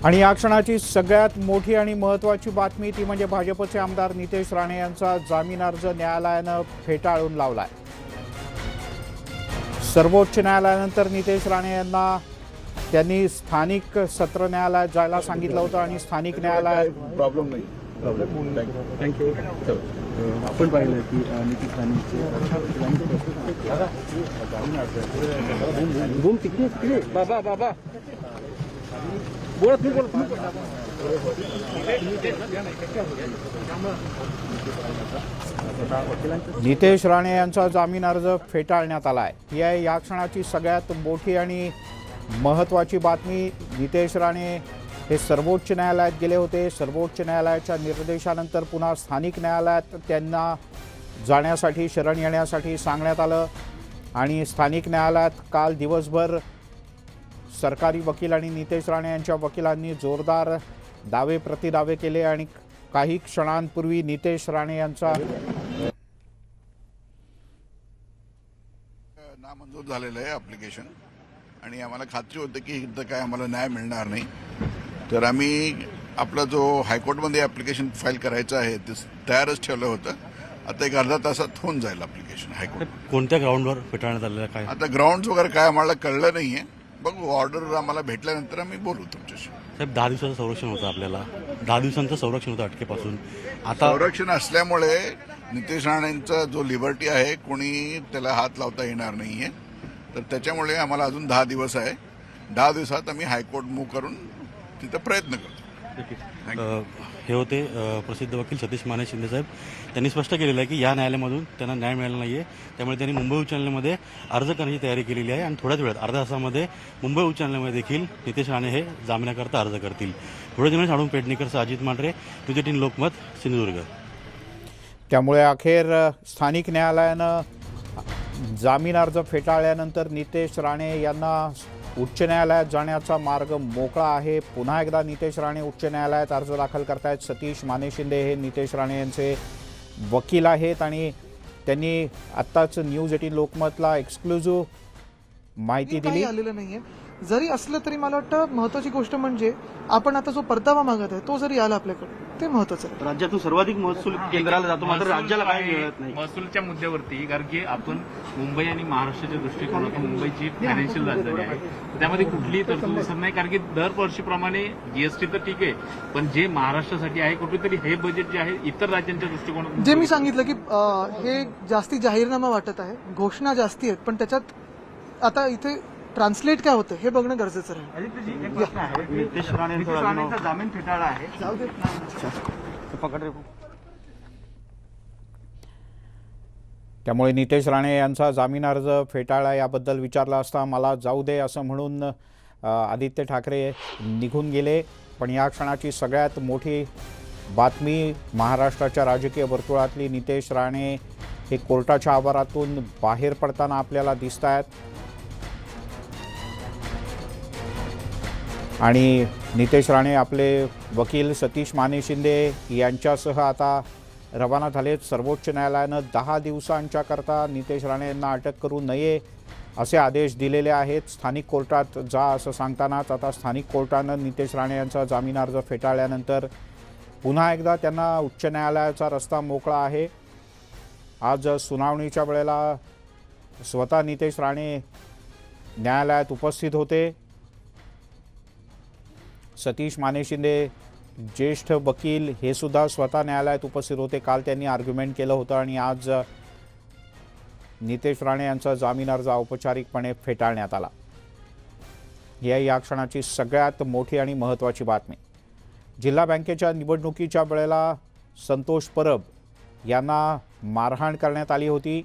आणि या क्षणाची सगळ्यात मोठी आणि महत्त्वाची बातमी ती म्हणजे भाजपचे आमदार नितेश राणे यांचा जामीन अर्ज न्यायालयानं फेटाळून लावलाय। सर्वोच्च न्यायालयानंतर नितेश राणे यांना त्यांनी स्थानिक सत्र न्यायालयात जायला सांगितलं होतं आणि स्थानिक न्यायालयात प्रॉब्लेम नाही। थँक्यू। आपण पाहिलं की नितेश राणेंचे तिकडे बाबा बाबा बोला तुम्ही बोला। नितेश राणे यांचा जामीन अर्ज फेटाळण्यात आलाय। ही आहे या क्षणाची सगळ्यात मोठी आणि महत्त्वाची बातमी। नितेश राणे हे सर्वोच्च न्यायालयात गेले होते। सर्वोच्च न्यायालयाच्या निर्देशानंतर पुन्हा स्थानिक न्यायालयात त्यांना जाण्यासाठी शरण येण्यासाठी सांगण्यात आलं आणि स्थानिक न्यायालयात काल दिवसभर सरकारी वकील आणि नितेश राणे यांच्या वकिलांनी जोरदार दावे प्रतिदावे केले आणि काही क्षणांपूर्वी नितेश राणे यांचा नामंजूर झालेलं आहे ॲप्लिकेशन आणि आम्हाला खात्री होते की इथं काय आम्हाला न्याय मिळणार नाही। तर आम्ही आपला जो हायकोर्टमध्ये ॲप्लिकेशन फाईल करायचं आहे ते तयारच ठेवलं होतं। आता एक अर्धा तासात होऊन जाईल ॲप्लिकेशन हायकोर्ट। कोणत्या ग्राउंडवर फेटाळण्यात आलेलं काय? आता ग्राउंड वगैरे काय आम्हाला कळलं नाहीये, बघू ऑर्डर आम्हाला भेटल्यानंतर आम्ही बोलू तुमच्याशी। साहेब 10 दिवसाचं संरक्षण होतं आपल्याला, 10 दिवसांचं संरक्षण होतं अटकेपासून। आता संरक्षण असल्यामुळे नितेश राणेंचा जो लिबर्टी आहे कोणी त्याला हात लावता येणार नाहीये। तर त्याच्यामुळे आम्हाला अजून 10 दिवस आहे। 10 दिवसात आम्ही हायकोर्ट मूव्ह करून तिथं प्रयत्न करतो। हे होते प्रसिद्ध वकील सतीश माने शिंदे साहेब। त्यांनी स्पष्ट केलेलं आहे की या न्यायालयामधून त्यांना न्याय मिळाला नाही आहे, त्यामुळे त्यांनी मुंबई उच्च न्यायालयामध्ये अर्ज करण्याची तयारी केलेली आहे आणि थोड्याच वेळात अर्ध्या तासामध्ये मुंबई उच्च न्यायालयामध्ये देखील नितेश राणे हे जामिनाकरता अर्ज करतील। पुढे दिनेश अरुण पेडणेकर, अजित मांढरे, न्यूज 18 लोकमत, सिंधुदुर्ग। त्यामुळे अखेर स्थानिक न्यायालयानं जामीन अर्ज फेटाळल्यानंतर नितेश राणे यांना उच्च न्यायालयात जाण्याचा मार्ग मोकळा आहे। पुन्हा एकदा नितेश राणे उच्च न्यायालयात अर्ज दाखल करतायत। सतीश माने शिंदे हे नितेश राणे यांचे वकील आहेत आणि त्यांनी आत्ताच न्यूज 18 लोकमतला एक्सक्लुझिव्ह माहिती दिली। आलेलं नाहीये, जरी असलं तरी मला वाटतं महत्वाची गोष्ट म्हणजे आपण आता जो परतावा मागत आहे तो जरी आला आपल्याकडे ते महत्वाचं आहे। राज्यातून सर्वाधिक महसूल केंद्राला जातो, मात्र राज्याला काही मिळत नाही। महसूलच्या मुद्द्यावरती, कारण की आपण मुंबई आणि महाराष्ट्राच्या दृष्टिकोनातून मुंबईची फायनान्शियल राजधानी आहे, त्यामध्ये कुठलीही तरतूद दिसत नाही। कारण की दरवर्षीप्रमाणे जीएसटी तर ठीक आहे, पण जे महाराष्ट्रासाठी आहे कुठेतरी हे बजेट जे आहे इतर राज्यांच्या दृष्टिकोनातून जे मी सांगितलं की हे जास्ती जाहीरनामा वाटत आहे, घोषणा जास्ती आहेत, पण त्याच्यात आता इथे ट्रान्सलेट काय होतं हे बघणं गरजेचं राहील। नितेश राणेंचा जामीन फेटाळला आहे। त्यामुळे नितेश राणे यांचा जामीन अर्ज फेटाळला याबद्दल विचारलं असता मला जाऊ दे असं म्हणून आदित्य ठाकरे निघून गेले। पण या क्षणाची सगळ्यात मोठी बातमी महाराष्ट्राच्या राजकीय वर्तुळातली नितेश राणे हे कोर्टाच्या आवारातून बाहेर पडताना आपल्याला दिसत आहेत आणि नितेश राणे आपले वकील सतीश माने शिंदे यांच्यासह आता रवाना झालेत। सर्वोच्च न्यायालयानं 10 दिवसांच्याकरता नितेश राणे यांना अटक करू नये असे आदेश दिलेले आहेत। स्थानिक कोर्टात जा असं सांगतानाच आता स्थानिक कोर्टानं नितेश राणे यांचा जामीन अर्ज फेटाळल्यानंतर पुन्हा एकदा त्यांना उच्च न्यायालयाचा रस्ता मोकळा आहे। आज सुनावणीच्या वेळेला स्वतः नितेश राणे न्यायालयात उपस्थित होते। सतीश माने शिंदे ज्येष्ठ वकील हे सुद्धा स्वतः न्यायालयात उपस्थित होते। काल त्यांनी आर्ग्युमेंट केलं होतं आणि आज नितेश राणे यांचा जामीन अर्ज औपचारिकपणे फेटाळण्यात आला। या क्षणाची सगळ्यात मोठी आणि महत्त्वाची बातमी। जिल्हा बँकेच्या निवडणुकीच्या वेळेला संतोष परब यांना मारहाण करण्यात आली होती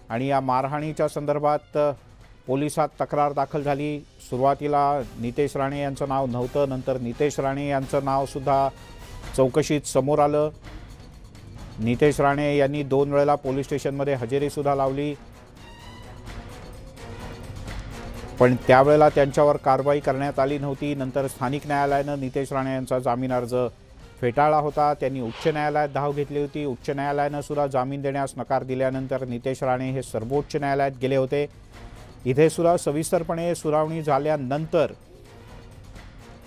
आणि या मारहाणीच्या संदर्भात पोलिसात तक्रार दाखल झाली। सुरुवातीला नितेश राणे यांचं नाव नव्हतं, नंतर नितेश राणे यांचं नावसुद्धा चौकशीत समोर आलं। नितेश राणे यांनी 2 वेळेला पोलीस स्टेशनमध्ये हजेरीसुद्धा लावली, पण त्यावेळेला त्यांच्यावर कारवाई करण्यात आली नव्हती। नंतर स्थानिक न्यायालयानं नितेश राणे यांचा जामीन अर्ज फेटाळला होता। त्यांनी उच्च न्यायालयात धाव घेतली होती। उच्च न्यायालयानं सुद्धा जामीन देण्यास नकार दिल्यानंतर नितेश राणे हे सर्वोच्च न्यायालयात गेले होते। इथे सुद्धा सविस्तरपणे सुनावणी झाल्यानंतर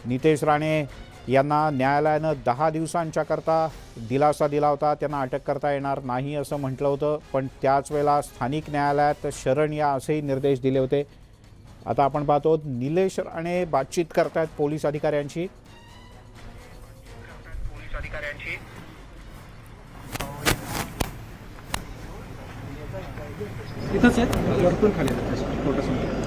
नितेश राणे यांना न्यायालयानं 10 दिवसांच्याकरता दिलासा दिला होता. त्यांना अटक करता येणार नाही असं म्हटलं होतं, पण त्याच वेळेला स्थानिक न्यायालयात शरण या असेही निर्देश दिले होते. आता आपण पाहतो निलेश राणे बातचीत करतायत पोलीस अधिकाऱ्यांशी. इथंच आहे वरतून खाली कोर्टासमोर.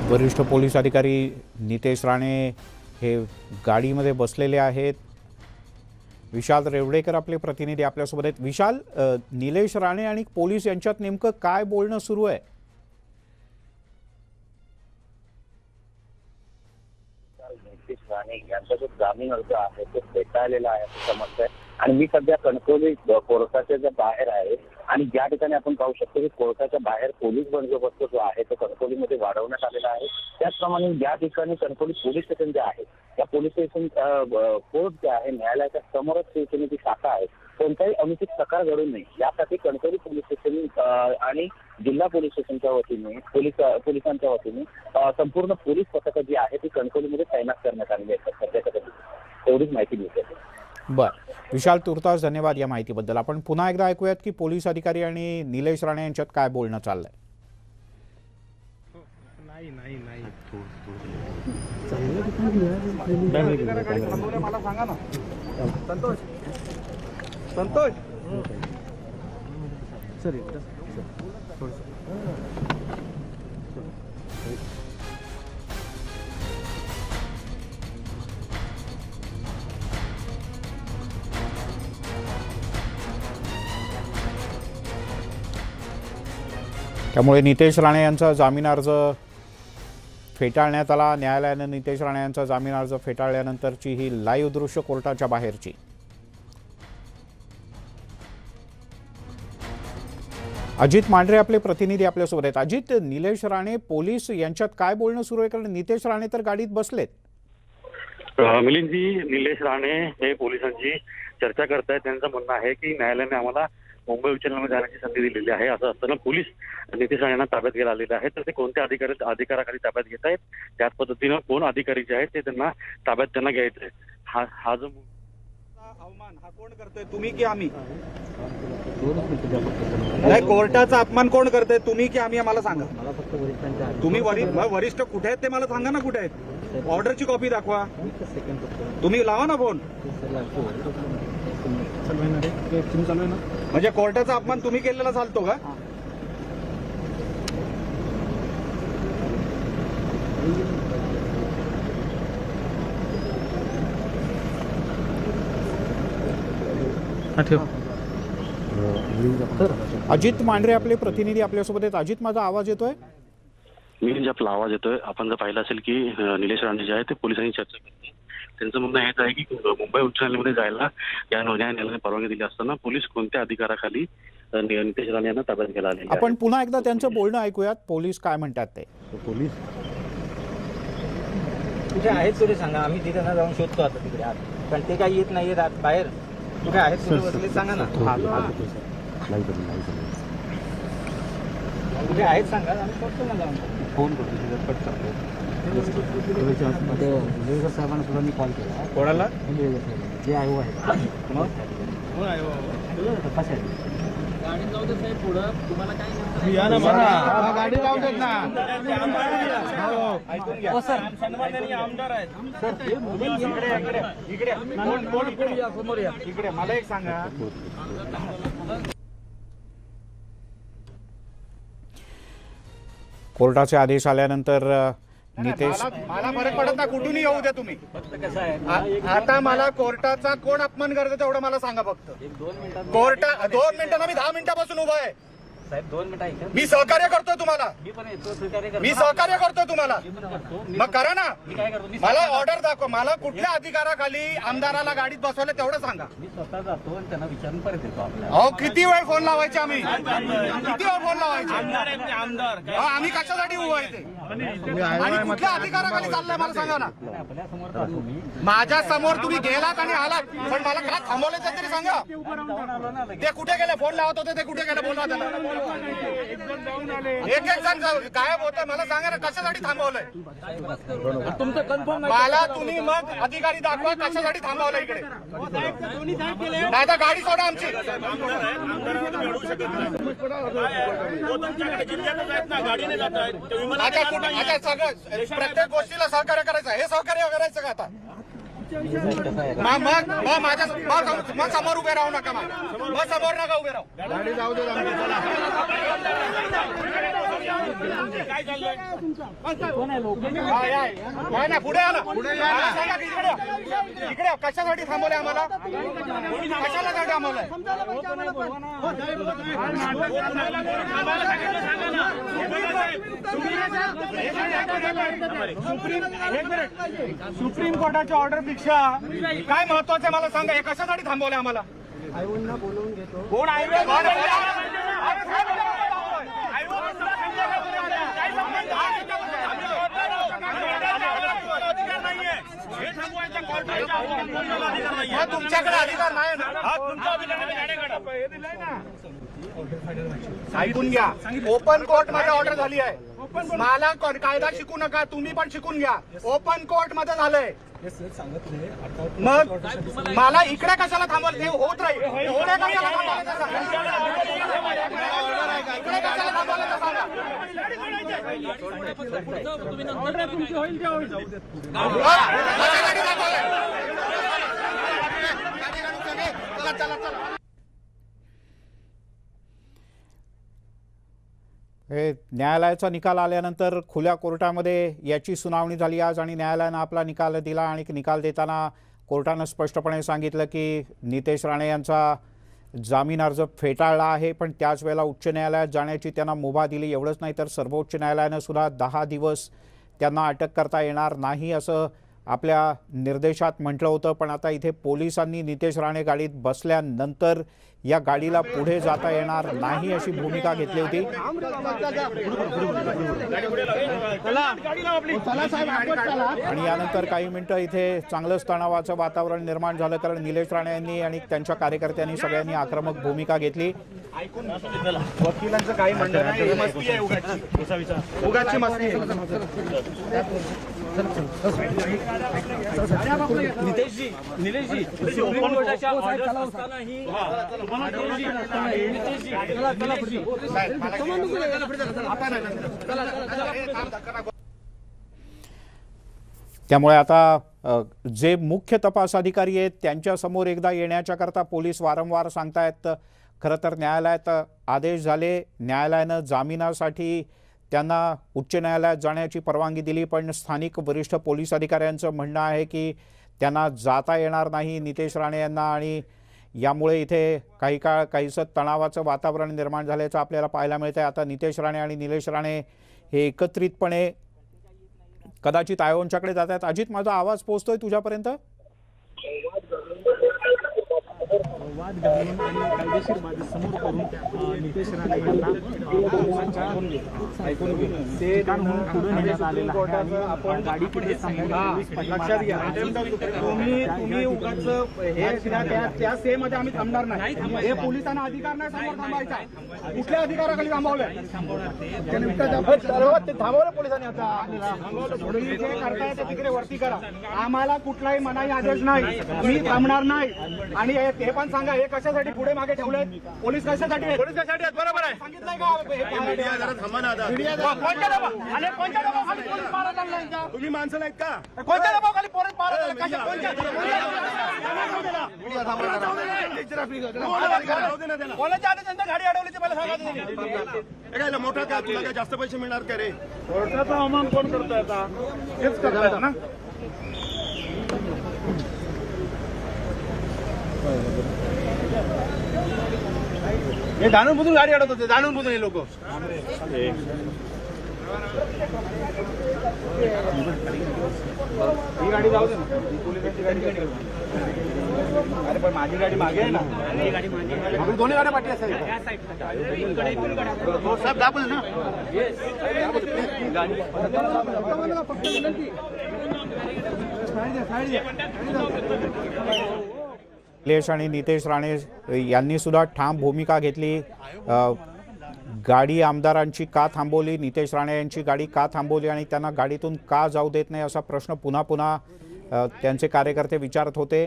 वरिष्ठ पोलीस अधिकारी नितेश राणे हे गाडीमध्ये बसलेले आहेत. विशाल रेवडेकर आपले प्रतिनिधी आपल्यासोबत आहेत. विशाल, निलेश राणे आणि पोलीस यांच्यात नेमकं काय बोलणं सुरू आहे? नितेश राणे यांचा जो जामीन अर्ज आहे तो फेटाळलेला आहे असं समजतंय. आणि मी सध्या कणकवली कोर्टाच्या ज्या बाहेर आहे आणि ज्या ठिकाणी आपण पाहू शकतो की कोर्टाच्या बाहेर पोलीस बंदोबस्त जो आहे तो कणकवलीमध्ये वाढवण्यात आलेला आहे. त्याचप्रमाणे या ठिकाणी कणकवली पोलीस स्टेशन जे आहे त्या पोलीस स्टेशन कोर्ट जे आहे न्यायालयाच्या समोरच शिवसेनेची शाखा आहे. कोणताही अनुचित प्रकार घडू नये यासाठी कणकवली पोलीस स्टेशन आणि जिल्हा पोलीस स्टेशनच्या वतीने पोलिसांच्या वतीने संपूर्ण पोलीस पथकं जी आहे ती कणकवलीमध्ये तैनात करण्यात आलेली आहेत सध्याच्या एवढीच माहिती मिळते. बरं विशाल, तुर्तास धन्यवाद या माहितीबद्दल. आपण पुन्हा एकदा ऐकूयात की पोलीस अधिकारी आणि निलेश राणे यांच्यात काय बोलणं चाललंय. मला सांगा ना संतोष सर त्यामुळे नितेश राणे यांचा जामीन अर्ज फेटाळण्यात आला. न्यायालयानं नितेश राणे यांचा जामीन अर्ज फेटाळल्यानंतरची ही लाईव्ह दृश्य कोर्टाच्या बाहेरची. अजित मांढरे आपले प्रतिनिधी आपल्यासोबत आहेत. अजित, निलेश राणे पोलीस यांच्यात काय बोलणं सुरू आहे? कारण नितेश राणे तर गाडीत बसलेत. मिलिंदजी, निलेश राणे हे पोलिसांची चर्चा करतायत. त्यांचं म्हणणं आहे की न्यायालयाने आम्हाला मुंबई उच्च न्यायालयामध्ये जाण्याची संधी दिलेली आहे. असं असताना पोलीस नितेश राणेंना ताब्यात घ्यायला आलेले आहेत. तर ते कोणत्या अधिकाराखाली ताब्यात घेत आहेत, त्याच पद्धतीनं कोण अधिकारी जे आहेत ते त्यांना ताब्यात त्यांना घ्यायचंय. हा जो अवमान हा कोण करतोय, तुम्ही की आम्ही? नाही, कोर्टाचा अपमान कोण करतोय, तुम्ही की आम्ही? आम्हाला सांगा. तुम्ही वरिष्ठ कुठे आहेत ते मला सांगा ना. कुठे आहेत? ऑर्डरची कॉपी दाखवा. तुम्ही लावा ना फोन. म्हणजे कोर्टाचा अपमान तुम्ही केलेला चालतो का? अजित मांढरे आपले प्रतिनिधी आपल्यासोबत आहेत. अजित, माझा आवाज येतोय? मिलिंदजी, आपला आवाज येतोय. आपण जर पाहिलं असेल की निलेश राणे जे आहे ते पोलिसांनी चर्चा करते. त्यांचं म्हणणं हेच आहे की मुंबई उच्च न्यायालयामध्ये जायला या न्यायालयाने परवानगी दिली असताना पोलीस कोणत्या अधिकाराखाली नितेश राणे यांना ताब्यात घ्यायला आले. आपण पुन्हा एकदा त्यांचं बोलणं ऐकूयात. पोलीस काय म्हणतात ते. पोलीस कुठे आहेत तुला सांगा, आम्ही तिथे ना जाऊन शोधतो आता तिकडे आत. पण ते काही येत नाहीये आत बाहेर. कुठे आहेत कुठे बसले सांगा ना. कुठे आहेत सांगा, आम्ही शोधतो ना जाऊन. फोन करतो, कट करतो. निवेदक साहेबांना सुद्धा मी कॉल केला. कोणाला? जे आयो आहे मग गाडी जाऊ दे साहेब पुढं. तुम्हाला काय गाडी लावून देत ना. हो सर, आमदार आहेत सर. इकडे मला एक सांगा. कोर्टाचे आदेश आल्यानंतर नितेश मला फरक पडत नाही, कुठूनही येऊ द्या तुम्ही. आता मला कोर्टाचा कोण अपमान करतो तेवढं मला सांगा फक्त. कोर्टा 2 मिनिटं ना, मी 10 मिनिटापासून उभा आहे. साहेब 2 मिनिटं ऐका. मी सहकार्य करतोय तुम्हाला. मी पण येतो सहकार्य करतो. मी सहकार्य करतोय तुम्हाला. मग करा ना. मी काय करतो, मी मला ऑर्डर दाखव. मला कुठल्या अधिकाराखाली आमदाराला गाडीत बसवलं तेवढं सांगा. मी स्वतः जातो आणि त्यांना विचारून परत येतो आपल्याला. अहो किती वेळ फोन लावायचे आम्ही, किती वेळ फोन लावायचे. आम्ही कशासाठी उभं आहे ते आणि कुठल्या अधिकाराखाली चाललंय मला सांगा ना. आपल्या समोर जातो मी. माझ्या समोर तुम्ही गेलात आणि आलात, पण मला काय थांबवलं ते तरी सांगा. ते कुठे गेले? फोन लावत होते ते कुठे गेले? बोलवा त्यांना. एक जण गायब होतं, मला सांगा ना कशासाठी थांबवलंय. मला तुम्ही मग अधिकारी दाखवा कशासाठी थांबवलं इकडे. नाही तर गाडी सोडा आमची. आता सगळं प्रत्येक गोष्टीला सहकार्य करायचं, हे सहकार्य करायचं का आता. मग समोर उभे राहू नका. मग समोर नका उभे राहू. गाडी जाऊ दे. काय ना पुढे आला. इकडे कशासाठी थांबवलंय आम्हाला? कशाला गाडी थांबवलंय? सुप्रीम कोर्टाच्या ऑर्डर पेक्षा काय महत्वाचं मला सांगा. हे कशासाठी थांबवलंय आम्हाला? बोलवून घेतो. कोण तुमच्याकडे अधिकार नाही ना. ऐकून घ्या. ओपन कोर्ट मध्ये ऑर्डर झाली आहे. मला कायदा शिकू नका, तुम्ही पण शिकून घ्या. ओपन कोर्ट मध्ये झालंय. मग मला इकडे कशाला थांबवलं? ते होत राहील. इकडे कशाला थांबवलं ते सांगा. इकडे कशाला थांबवलं ते सांगा. कशासाठी थांबवलंय? चला. हे न्यायालयाचा निकाल आल्यानंतर खुल्या कोर्टामध्ये याची सुनावणी झाली आज आणि न्यायालयानं आपला निकाल दिला. आणि निकाल देताना कोर्टानं स्पष्टपणे सांगितलं की नितेश राणे यांचा जामीन अर्ज फेटाळला आहे, पण त्याच वेळेला उच्च न्यायालयात जाण्याची त्यांना मुभा दिली. एवढंच नाही तर सर्वोच्च न्यायालयानं सुद्धा 10 दिवस त्यांना अटक करता येणार नाही असं आपल्या निर्देशात म्हटलं होतं. पण आता इथे पोलिसांनी नितेश राणे गाडीत बसल्यानंतर या गाडीला पुढे जाता येणार नाही अशी भूमिका घेतली होती. आणि यानंतर काही मिनिटं इथे चांगलंच तणावाचं वातावरण निर्माण झालं, कारण निलेश राणे यांनी आणि त्यांच्या कार्यकर्त्यांनी सगळ्यांनी आक्रमक भूमिका घेतली. वकिलांचं काही म्हणणं नाही. मस्ती आहे उगाची मस्ती आहे. निलेशजी सुप्रीम कोर्टाच्या ऑर्डर असतानाही त्यामुळे आता जे मुख्य तपास अधिकारी आहेत त्यांच्यासमोर एकदा येण्याच्याकरता पोलीस वारंवार सांगतायत. खरं तर न्यायालयात आदेश झाले, न्यायालयानं जामिनासाठी त्यांना उच्च न्यायालयात जाण्याची परवानगी दिली, पण स्थानिक वरिष्ठ पोलीस अधिकाऱ्यांचं म्हणणं आहे की त्यांना जाता येणार नाही नितेश राणे यांना. आणि यामुळे इथे काही काळ काहीसं तणावाचं वातावरण निर्माण झाल्याचं आपल्याला पाहायला मिळतं आहे. आता नितेश राणे आणि निलेश राणे हे एकत्रितपणे कदाचित आयोनच्याकडे जात आहेत. अजित, माझा आवाज पोहोचतोय तुझ्यापर्यंत? वाद घालून आणि कायदेशीर बाजू समोर करून नितेश राणे यांना ऐकून घेऊन ते पुढे नेण्यात आलेलं आहे. आपण गाडी पुढे लक्षात घ्या. तुम्ही उगाच हे त्या से मध्ये आम्ही थांबणार नाही. हे पोलिसांना अधिकार नाही समोर थांबायचा. कुठल्या अधिकाराखाली थांबवलंय? ते थांबवलं पोलिसांनी. आता तुम्ही जे करताय ते तिकडे वरती करा. आम्हाला कुठलाही मनाई आदेश नाही. मी थांबणार नाही. आणि हे पण सांगा, हे कशासाठी पुढे मागे ठेवलंय? पोलीस कशासाठी आहेत? बरोबर आहे. सांगितलंय का? कोणत्या दबावाखाली पोलीस मारा लागला यांच्या? तुम्ही माणसं नाहीत का? कोणत्या दबावाखाली पोलीस मारा लागला? कोणत्या कोणाच्या आधी त्यांच्या गाडी अडवली मला सांगा तुम्ही. काय मोठा का तुला काय जास्त पैसे मिळणार का रे? कोर्टाचा अवमान कोण करतोय आता? हेच करतायत ना. हे जाणून बुजून गाडी अडवत होते, जाणून बुजून हे लोक. ही गाडी जाऊ दे ना, पोलिसांची गाडी. अरे पण माझी गाडी मागे आहे ना. आपण दोन्ही गाड्या पाठी असेल सब दाबल ना. निलेश आणि नितेश राणे यांनी सुद्धा ठाम भूमिका घेतली. गाडी आमदारांची का थांबवली, नितेश राणे यांची गाडी का थांबवली आणि त्यांना गाडीतून का जाऊ देत नाही असा प्रश्न पुन्हा पुन्हा त्यांचे कार्यकर्ते विचारत होते.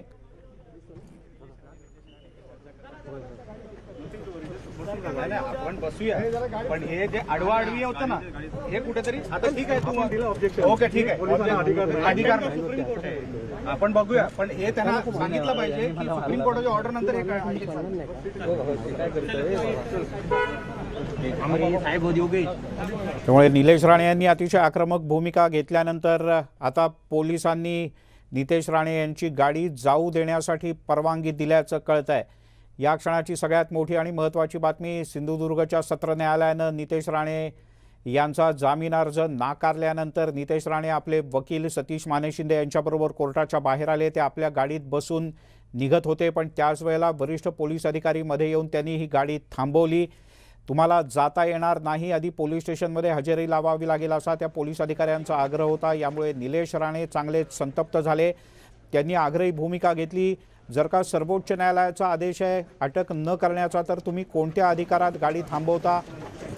आपण बसूया, पण हे जे आडवा आडवी होतं ना, हे कुठेतरी आता ठीक आहे. तू ओके ठीक आहे, अधिकार सुप्रीम कोर्ट आहे, आपण बघूया. पण हे त्यांना सांगितलं पाहिजे की सुप्रीम कोर्टाच्या ऑर्डर नंतर हे काय. त्यामुळे निलेश राणे यांनी अतिशय आक्रमक भूमिका घेतल्यानंतर आता पोलिसांनी नितेश राणे यांची गाडी जाऊ देण्यासाठी परवानगी दिल्याचं कळत आहे. या क्षणाची सगळ्यात मोठी आणि महत्त्वाची बातमी, सिंधुदुर्गच्या सत्र न्यायालयानं नितेश राणे यांचा जामीन अर्ज नाकारल्यानंतर नितेश राणे आपले वकील सतीश माने शिंदे यांच्याबरोबर कोर्टाच्या बाहेर आले. ते आपल्या गाडीत बसून निघत होते, पण त्याच वेळेला वरिष्ठ पोलीस अधिकारी मध्ये येऊन त्यांनी ही गाडी थांबवली. तुम्हाला जाता येणार नाही, आधी पोलीस स्टेशनमध्ये हजेरी लावावी लागेल असा त्या पोलीस अधिकाऱ्यांचा आग्रह होता. यामुळे निलेश राणे चांगलेच संतप्त झाले. त्यांनी आग्रही भूमिका घेतली. जर का सर्वोच्च न्यायालयाचा आदेश आहे अटक न करण्याचा, तर तुम्ही कोणत्या अधिकारात गाडी थांबवता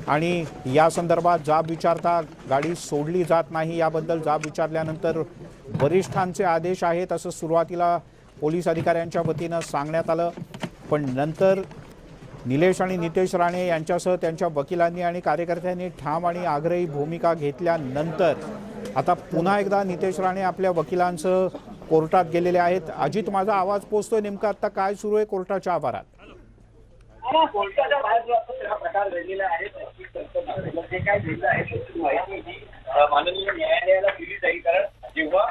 आणि या संदर्भात जाब विचारता, गाडी सोडली जात नाही याबद्दल जाब विचारल्यानंतर वरिष्ठांचे आदेश आहेत असं सुरुवातीला पोलीस अधिकाऱ्यांच्या वतीनं सांगण्यात आलं. पण नंतर निलेश आणि नितेश राणे यांच्यासह त्यांच्या वकिलांनी आणि कार्यकर्त्यांनी ठाम आणि आग्रही भूमिका घेतल्यानंतर आता पुन्हा एकदा नितेश राणे आपल्या वकिलांसह कोर्टात गेलेले आहेत. अजित, माझा आवाज पोहोचतोय, नेमका आता काय सुरू आहे कोर्टाच्या आवारात? कोर्टाच्या बाहेर जो हा प्रकार घडलेला आहे, जे काय घडलं आहे त्याची माहिती माननीय न्यायालयाला दिली जाईल. कारण जेव्हा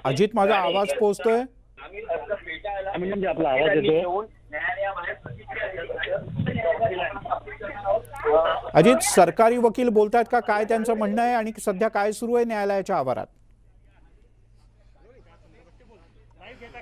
अजित, माझा आवाज पोहोचतोय? म्हणजे आपला आवाज येतोय. अजित, सरकारी वकील बोलतात का, काय त्यांचं म्हणणं आहे आणि सध्या काय सुरू आहे न्यायालयाच्या आवारात?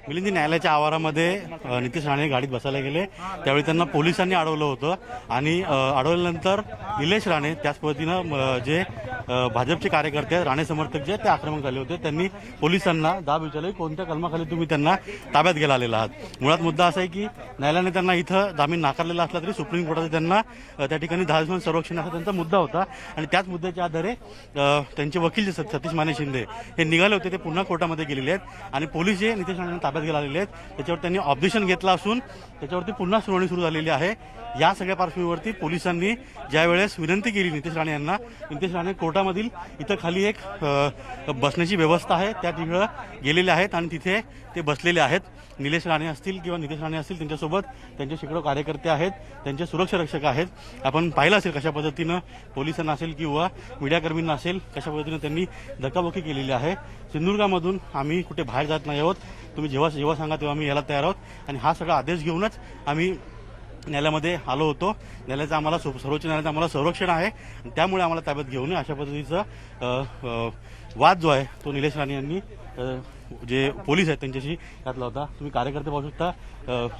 मिलिंद, न्यायालयाच्या आवारामध्ये नितेश राणे गाडीत बसायला गेले त्यावेळी त्यांना पोलिसांनी अडवलं होतं आणि अडवल्यानंतर निलेश राणे त्याच पद्धतीनं जे भाजपचे कार्यकर्ते आहेत, राणे समर्थक जे ते आक्रमक झाले होते. त्यांनी पोलिसांना दाब विचारले, कोणत्या कलमाखाली तुम्ही त्यांना ताब्यात घ्यायला आलेला आहात. मुळात मुद्दा असा आहे की न्यायालयाने त्यांना इथं जामीन नाकारलेला असला तरी सुप्रीम कोर्टाने त्यांना त्या ठिकाणी 10 दिवसांचं संरक्षण असा त्यांचा मुद्दा होता आणि त्याच मुद्द्याच्या आधारे त्यांचे वकील जे सतीश माने शिंदे हे निघाले होते, ते पुन्हा कोर्टामध्ये गेलेले आहेत आणि पोलीस जे नितेश राणेंना ताब्यात घ्यायला आलेले आहेत त्याच्यावर त्यांनी ऑब्जेक्शन घेतलं असून त्याच्यावरती पुन्हा सुनावणी सुरू झालेली आहे. या सगळ्या पार्श्वभूमीवरती पोलिसांनी ज्यावेळेस विनंती केली नितेश राणे यांना, नितेश राणे कोर्टामधील इथं खाली एक बसण्याची व्यवस्था आहे त्या ठिकाणी गेलेले आहेत आणि तिथे ते बसलेले आहेत. निलेश राणे असतील किंवा नितेश राणे असतील त्यांच्यासोबत त्यांचे शेकडो कार्यकर्ते आहेत, त्यांचे सुरक्षा रक्षक आहेत. आपण पाहिलं असेल कशा पद्धतीनं पोलिसांना असेल किंवा मीडियाकर्मींना असेल कशा पद्धतीनं त्यांनी धक्काबुक्की केलेली आहे. सिंधुदुर्गामधून आम्ही कुठे बाहेर जात नाही आहोत, तुम्ही जेव्हा सांगा तेव्हा आम्ही यायला तयार आहोत आणि हा सगळा आदेश घेऊनच आम्ही न्यायालयामध्ये आलो होतो. न्यायालयाचं आम्हाला सर्वोच्च न्यायालयाचं आम्हाला संरक्षण आहे त्यामुळे आम्हाला ताब्यात घेऊन अशा पद्धतीचा वाद जो आहे तो निलेश राणे यांनी जे पोलीस आहेत त्यांच्याशी घातला होता. तुम्ही कार्यकर्ते पाहू शकता,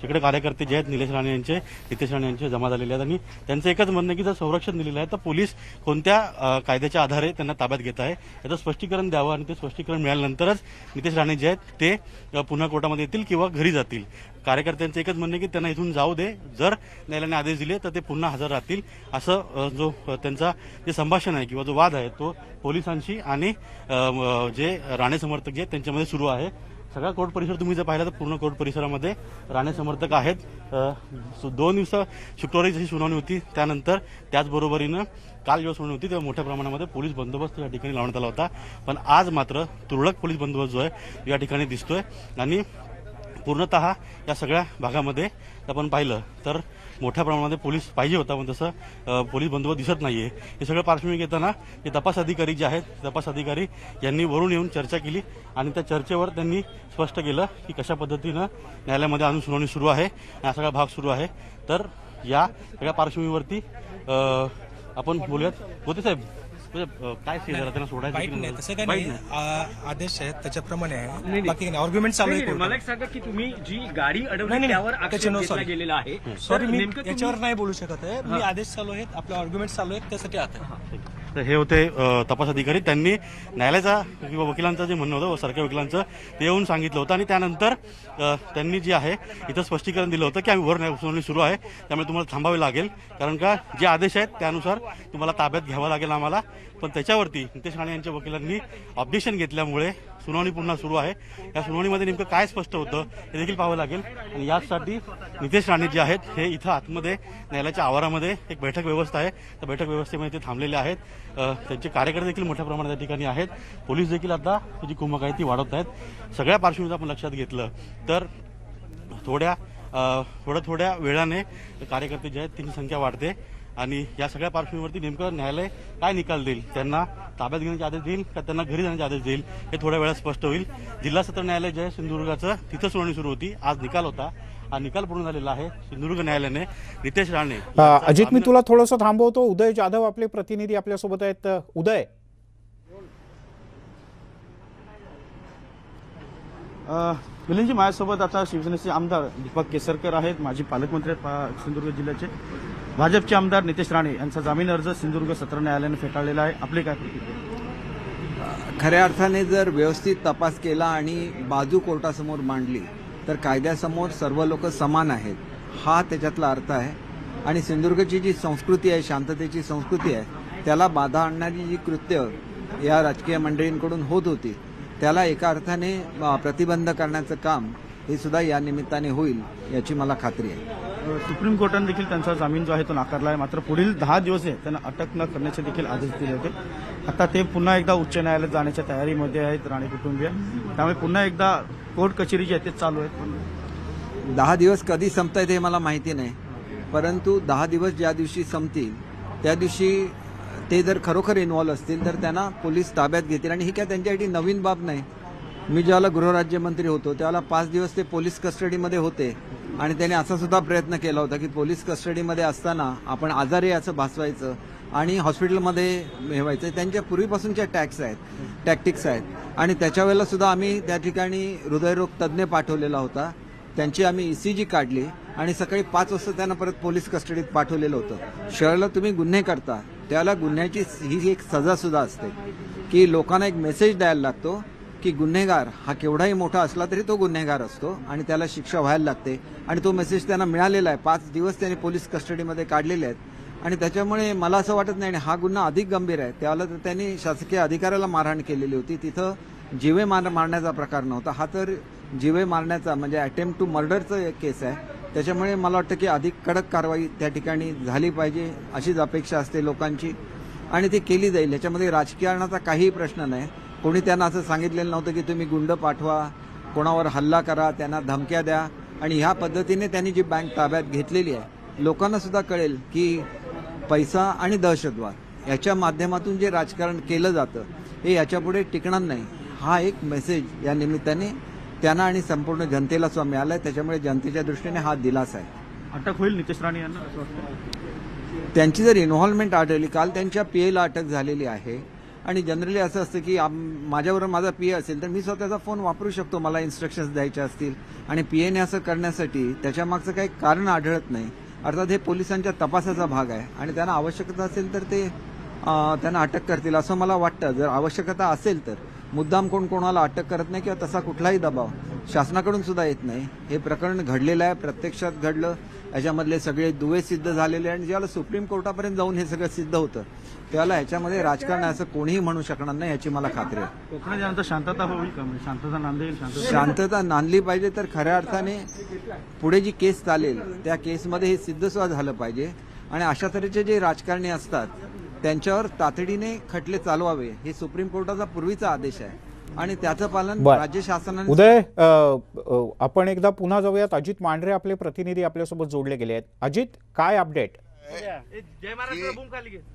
शेकडे कार्यकर्ते जे आहेत निलेश राणे यांचे, नितेश राणे यांचे जमा झालेले आहेत आणि त्यांचं एकच म्हणणं आहे की जर संरक्षण दिलेलं आहे तर पोलीस कोणत्या कायद्याच्या आधारे त्यांना ताब्यात घेत आहे याचं स्पष्टीकरण द्यावं आणि ते स्पष्टीकरण मिळाल्यानंतरच नितेश राणे जे आहेत ते पुन्हा कोर्टामध्ये येतील किंवा घरी जातील. कार्यकर्त्यांचं एकच म्हणणं आहे की त्यांना इथून जाऊ दे, जर न्यायालयाने आदेश दिले तर ते पुन्हा हजर राहतील. असं जो त्यांचा जे संभाषण आहे किंवा जो वाद आहे तो पोलिसांशी आणि जे राणे समर्थक जे आहेत त्यांच्यामध्ये सुरू आहे. सगळा कोर्ट परिसर तुम्ही जर पाहिला तर पूर्ण कोर्ट परिसरामध्ये राणे समर्थक आहेत. 2 दिवस शुक्रवारी जशी सुनावणी होती त्यानंतर त्याचबरोबरीनं काल जेव्हा सुनावणी होती तेव्हा मोठ्या प्रमाणामध्ये पोलीस बंदोबस्त या ठिकाणी लावण्यात आला होता. पण आज मात्र तुरळक पोलीस बंदोबस्त जो आहे या ठिकाणी दिसतोय आणि पूर्णतः या सगळ्या भागामध्ये आपण पाहिलं तर मोठ्या प्रमाणामध्ये पोलीस पाहिजे होता, पण तसं पोलीस बंदोबस्त दिसत नाहीये. हे सगळं पार्श्वभूमी घेताना हे तपास अधिकारी जे आहेत तपास अधिकारी यांनी वरून येऊन चर्चा केली आणि त्या चर्चेवर त्यांनी स्पष्ट केलं की कशा पद्धतीनं न्यायालयामध्ये आणून सुनावणी सुरू आहे, हा सगळा भाग सुरू आहे. तर या सगळ्या पार्श्वभूमीवरती आपण बोलूयात. मोदी साहेब काय झालं, त्यांना सोडायचं की नाही? तसं काही नाही, आदेश आहेत त्याच्याप्रमाणे आहे, बाकी आर्ग्युमेंट चालू आहे. मला एक सांगा की तुम्ही जी गाडी अडवली त्यावर आक्षेप घेतला गेलेला आहे. सॉरी, मी नेमकं तुम्ही- याच्यावर नाही बोलू शकत आहे. मी आदेश चालू आहेत, आपले आर्ग्युमेंट चालू आहेत, त्यासाठी आता तर हे होते तपास अधिकारी. त्यांनी न्यायालयाचा किंवा वकिलांचं जे म्हणणं होतं सरकारी वकिलांचं ते येऊन सांगितलं होतं आणि त्यानंतर त्यांनी जे आहे इथं स्पष्टीकरण दिलं होतं की आम्ही वर सुनावणी सुरू आहे, त्यामुळे तुम्हाला थांबावे लागेल, कारण का जे आदेश आहेत त्यानुसार तुम्हाला ताब्यात घ्यावं लागेल आम्हाला. पण त्याच्यावरती नितेश राणे यांच्या वकिलांनी ऑब्जेक्शन घेतल्यामुळे सुनावणी पुन्हा सुरू आहे. या सुनावणीमध्ये नेमकं काय स्पष्ट होतं हे देखील पाहावं लागेल आणि यासाठी नितेश राणे जे आहेत हे इथं आतमध्ये न्यायालयाच्या आवारामध्ये एक बैठक व्यवस्था आहे, त्या बैठक व्यवस्थेमध्ये ते थांबलेले आहेत. त्यांचे कार्यकर्ते देखील मोठ्या प्रमाणात या ठिकाणी आहेत. पोलीस देखील आता जी कुमक आहे ती वाढवत आहेत. सगळ्या पार्श्वभूमीचं आपण लक्षात घेतलं तर थोड्या वेळाने कार्यकर्ते जे आहेत त्यांची संख्या वाढते आणि या सगळ्या पार्श्वभूमीवरती नेमकं न्यायालय काय निकाल देईल, त्यांना ताब्यात घेण्याचे आदेश देईल का त्यांना घरी जाण्याचे आदेश देईल हे थोड्या वेळात स्पष्ट होईल. जिल्हा सत्र न्यायालय जे आहे सिंधुदुर्गाचं तिथं सुनावणी सुरू होती. आज निकाल होता, हा निकाल पूर्ण झालेला आहे. सिंधुदुर्ग न्यायालयाने नितेश राणे अजित, मी तुला थोडंसं थांबवतो. उदय जाधव आपले प्रतिनिधी आपल्यासोबत आहेत. उदय, मिलिंदजी, माझ्यासोबत आता शिवसेनेचे आमदार दीपक केसरकर आहेत, माजी पालकमंत्री आहेत सिंधुदुर्ग जिल्ह्याचे. भाजपचे आमदार नितेश राणे यांचा जामीन अर्ज सिंधुदुर्ग सत्र न्यायालयाने फेटाळलेला आहे. आपली काय प्रतिक्रिया? खऱ्या अर्थाने जर व्यवस्थित तपास केला आणि बाजू कोर्टासमोर मांडली तर कायद्यासमोर सर्व लोक समान आहेत, हा त्याच्यातला अर्थ आहे. आणि सिंधुदुर्गची जी संस्कृती आहे, शांततेची संस्कृती आहे, त्याला बाधा आणणारी जी कृत्य या राजकीय मंडळींकडून होत होती त्याला एका अर्थाने प्रतिबंध करण्याचं काम हे सुद्धा या निमित्ताने होईल याची मला खात्री आहे. सुप्रीम कोर्टाने देखील त्यांचा जामीन जो आहे तो नाकारला आहे, मात्र पुढील 10 दिवस आहे त्यांना अटक न करण्याचे देखील आदेश दिले होते. आता ते पुन्हा एकदा उच्च न्यायालयात जाण्याच्या तयारीमध्ये आहेत राणे कुटुंबीय, त्यामुळे पुन्हा एकदा कोर्ट कचेरी जी आहे ते चालू आहेत. 10 दिवस कधी संपतायत हे मला माहिती नाही, परंतु 10 दिवस ज्या दिवशी संपतील त्या दिवशी ते जर खरोखर इन्व्हॉल्व असतील तर त्यांना पोलीस ताब्यात घेतील. आणि ही काय त्यांच्यासाठी नवीन बाब नाही. मी ज्यावेळेला गृहराज्यमंत्री होतो त्यावेळेला 5 दिवस ते पोलीस कस्टडीमध्ये होते आणि त्यांनी असा सुद्धा प्रयत्न केला होता की पोलीस कस्टडीमध्ये असताना आपण आजारी असं भासवायचं आणि हॉस्पिटलमध्ये ठेवायचं. त्यांच्या पूर्वीपासूनच्या टॅक्टिक्स आहेत आणि त्याच्या वेळेला सुद्धा आम्ही त्या ठिकाणी हृदयरोग तज्ज्ञ पाठवलेला होता. त्यांची आम्ही ECG काढली आणि सकाळी 5 वाजता त्यांना परत पोलीस कस्टडीत पाठवलेलं होतं. शहराला तुम्ही गुन्हे करता त्याला गुन्ह्याची ही एक सजा सुद्धा असते की लोकांना एक मेसेज द्यायला लागतो की गुन्हेगार हा केवढाही मोठा असला तरी तो गुन्हेगार असतो आणि त्याला शिक्षा व्हायला लागते. आणि तो मेसेज त्यांना मिळालेला आहे. 5 दिवस त्यांनी पोलीस कस्टडीमध्ये काढलेले आहेत आणि त्याच्यामुळे मला असं वाटत नाही. आणि हा गुन्हा अधिक गंभीर आहे. त्यावेळेला तर त्यांनी शासकीय अधिकाऱ्याला मारहाण केलेली होती. तिथं जीवे मारण्याचा प्रकार नव्हता, हा तर जीवे मारण्याचा म्हणजे अटेम्प्ट टू मर्डरचं केस आहे. त्याच्यामुळे मला वाटतं की अधिक कडक कारवाई त्या ठिकाणी झाली पाहिजे अशीच अपेक्षा असते लोकांची आणि ती केली जाईल. याच्यामध्ये राजकारणाचा काहीही प्रश्न नाही. कोणी त्यांना असं सांगितलेलं नव्हतं की तुम्ही गुंड पाठवा, कोणावर हल्ला करा, त्यांना धमक्या द्या. आणि ह्या पद्धतीने त्यांनी जी बँक ताब्यात घेतलेली आहे लोकांना सुद्धा कळेल की पैसा आणि दहशतवाद याच्या माध्यमातून जे राजकारण केलं जातं हे याच्यापुढे टिकणार नाही. हा एक मेसेज या निमित्ताने त्यांना आणि संपूर्ण जनतेला सुद्धा मिळाला आहे. त्याच्यामुळे जनतेच्या दृष्टीने हा दिलासा आहे. अटक होईल नितेश राणे यांना असं वाटतं? त्यांची जर इन्व्हॉल्वमेंट आढळली, काल त्यांच्या PA अटक झालेली आहे आणि जनरली असं असतं की माझ्याबरोबर माझा PA असेल तर मी स्वतःचा फोन वापरू शकतो मला इन्स्ट्रक्शन्स द्यायचे असतील आणि PAने असं करण्यासाठी त्याच्यामागचं काही कारण आढळत नाही. अर्थात हे पोलिसांच्या तपासाचा भाग आहे आणि त्यांना आवश्यकता असेल तर ते त्यांना अटक करतील असं मला वाटतं. जर आवश्यकता असेल तर मुद्दाम कोणाला अटक करत नाही किंवा तसा कुठलाही दबाव शासनाकडून सुद्धा येत नाही. हे प्रकरण घडलेलं आहे, प्रत्यक्षात घडलं याच्यामधले सगळे दुवे सिद्ध झालेले आणि ज्यावेळेला सुप्रीम कोर्टापर्यंत जाऊन हे सगळं सिद्ध होतं त्यावेळेला ह्याच्यामध्ये राजकारण आहे असं कोणीही म्हणू शकणार नाही याची मला खात्री आहे. कोकणात यानंतर शांतता होईल का? म्हणजे शांतता नांदेल, शांतता नांदली पाहिजे तर खऱ्या अर्थाने पुढे जी केस चालेल त्या केसमध्ये हे सिद्ध सुद्धा झालं पाहिजे आणि अशा तऱ्हेचे जे राजकारणी असतात त्यांच्यावर तातडीने खटले चालवावे हे सुप्रीम कोर्टाचा पूर्वीचा आदेश आहे आणि त्याचं पालन बरं. राज्य शासनाने. उदय, आपण एकदा पुन्हा जाऊयात. अजित मांढरे आपले प्रतिनिधी आपल्यासोबत जोडले गेले आहेत. अजित, काय अपडेट?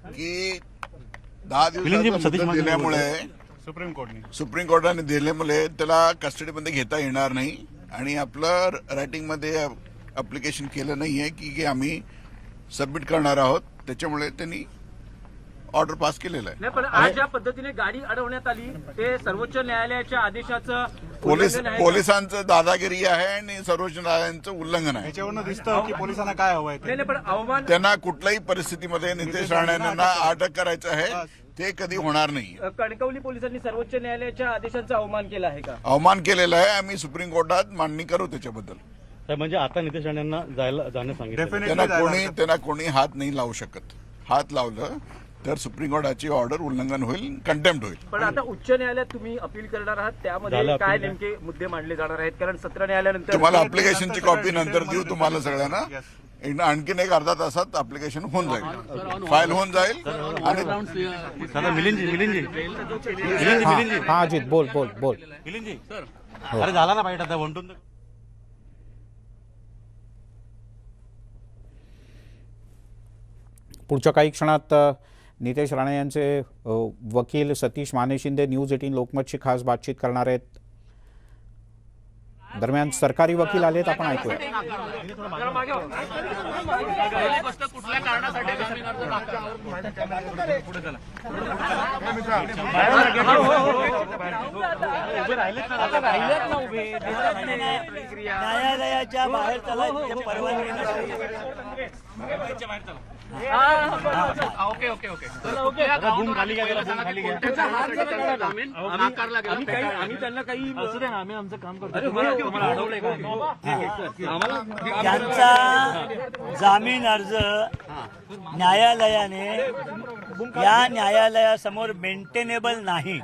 की 10 दिवसाचा मुदत दिल्यामुळे सुप्रीम कोर्टाने दिल्यामुळे त्याला कस्टडीमध्ये घेता येणार नाही आणि आपलं रायटिंगमध्ये अप्लिकेशन केलं नाहीये की आम्ही सबमिट करणार आहोत, त्याच्यामुळे त्यांनी ऑर्डर पास केलेला आहे. नाही, पण आज ज्या पद्धतीने गाडी अडवण्यात आली ते सर्वोच्च न्यायालयाच्या आदेशाचं पोलिसांचं दादागिरी आहे आणि सर्वोच्च न्यायालयाचं उल्लंघन आहे. याच्यावरनं दिसतं की पोलिसांना काय हवंय नाही, पण अवमान त्यांना कुठल्याही परिस्थितीमध्ये नितेश राणेंना अटक करायचं आहे, ते कधी होणार नाही. कणकवली पोलिसांनी सर्वोच्च न्यायालयाच्या आदेशाचा अवमान केला आहे का? अवमान केलेला आहे. आम्ही सुप्रीम कोर्टात मांडणी करू त्याच्याबद्दल. म्हणजे आता नितेश राणेंना जाण्यास सांगितलं. त्यांना कोणी हात नाही लावू शकत. हात लावलं तर सुप्रीम कोर्टाची ऑर्डर उल्लंघन होईल, कंटेम्प्ट होईल. पण आता उच्च न्यायालयात तुम्ही अपील करणार आहात, त्यामध्ये काय नेमके मुद्दे मांडले जाणार आहेत? कारण 17 न्यायालयानंतर तुम्हाला अप्लिकेशनची कॉपी नंतर देऊ तुम्हाला सगळ्यांना. आणखीन एक अर्धा तासात अप्लिकेशन होऊन जाईल, फाईल होऊन जाईल. आणि मिलिंदजी हा अजित, बोल बोल बोल. मिलिंदजी अरे झाला ना पाहिजे आता वंटून. पुढच्या काही क्षणात नितेश राणे यांचे वकील सतीश माने शिंदे न्यूज 18 लोकमतशी खास बातचीत करणार आहेत. दरम्यान सरकारी वकील आलेत, आपण ऐकूया. कुठल्या कारणासाठी न्यायालयाच्या बाहेर चला परवानगी ओके ओके ओके खाली आम्ही त्यांना काही असू दे ना, आम्ही आमचं काम करतो. त्यांचा जामीन अर्ज न्यायालयाने या न्यायालयासमोर मेंटेनेबल नाही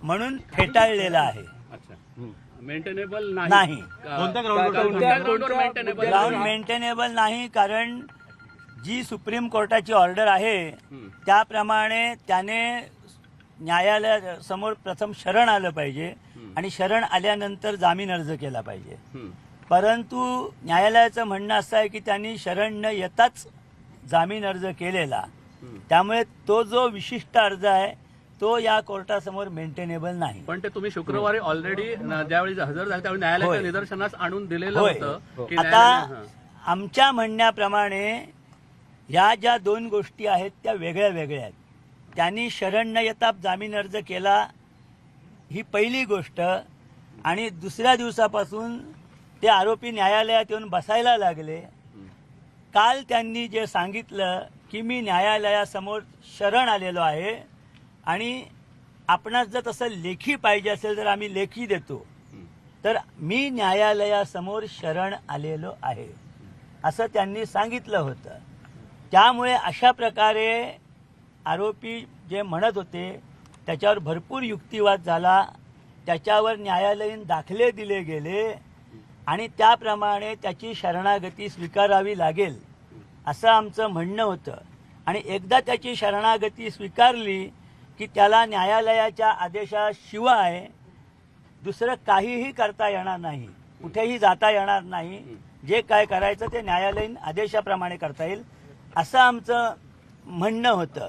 म्हणून फेटाळलेला आहे. मेंटेनेबल नाही, ग्राउंड मेंटेनेबल नाही, कारण जी सुप्रीम कोर्टाची ऑर्डर आहे त्याप्रमाणे त्याने न्यायालयासमोर प्रथम शरण आलं पाहिजे आणि शरण आल्यानंतर जामीन अर्ज केला पाहिजे. परंतु न्यायालयाचं म्हणणं असं आहे की त्यांनी शरण न येताच जामीन अर्ज केलेला, त्यामुळे तो जो विशिष्ट अर्ज आहे तो या कोर्टासमोर मेंटेनेबल नाही. पण ते तुम्ही शुक्रवारी ऑलरेडी ज्यावेळी हजर झाले त्यावेळी न्यायालयाच्या निदर्शनास आणून दिलेलं होतं की आता आमच्या म्हणण्याप्रमाणे ह्या ज्या दोन गोष्टी आहेत त्या वेगळ्या वेगळ्या आहेत. त्यांनी शरण न येता जामीन अर्ज केला ही पहिली गोष्ट, आणि दुसऱ्या दिवसापासून ते आरोपी न्यायालयात येऊन बसायला लागले. काल त्यांनी जे सांगितलं की मी न्यायालयासमोर शरण आलेलो आहे आणि आपणास जर तसं लेखी पाहिजे असेल तर आम्ही लेखी देतो, तर मी न्यायालयासमोर शरण आलेलो आहे असं त्यांनी सांगितलं होतं. त्यामुळे अशा प्रकारे आरोपी जे म्हणत होते त्याच्यावर भरपूर युक्तिवाद झाला, त्याच्यावर न्यायालयीन दाखले दिले गेले आणि त्याप्रमाणे त्याची शरणागती स्वीकारावी लागेल असं आमचं म्हणणं होतं. आणि एकदा त्याची शरणागती स्वीकारली की त्याला न्यायालयाच्या आदेशाशिवाय दुसरं काहीही करता येणार नाही, कुठेही जाता येणार नाही. जे काय करायचं ते न्यायालयीन आदेशाप्रमाणे करता येईल असं आमचं म्हणणं होतं.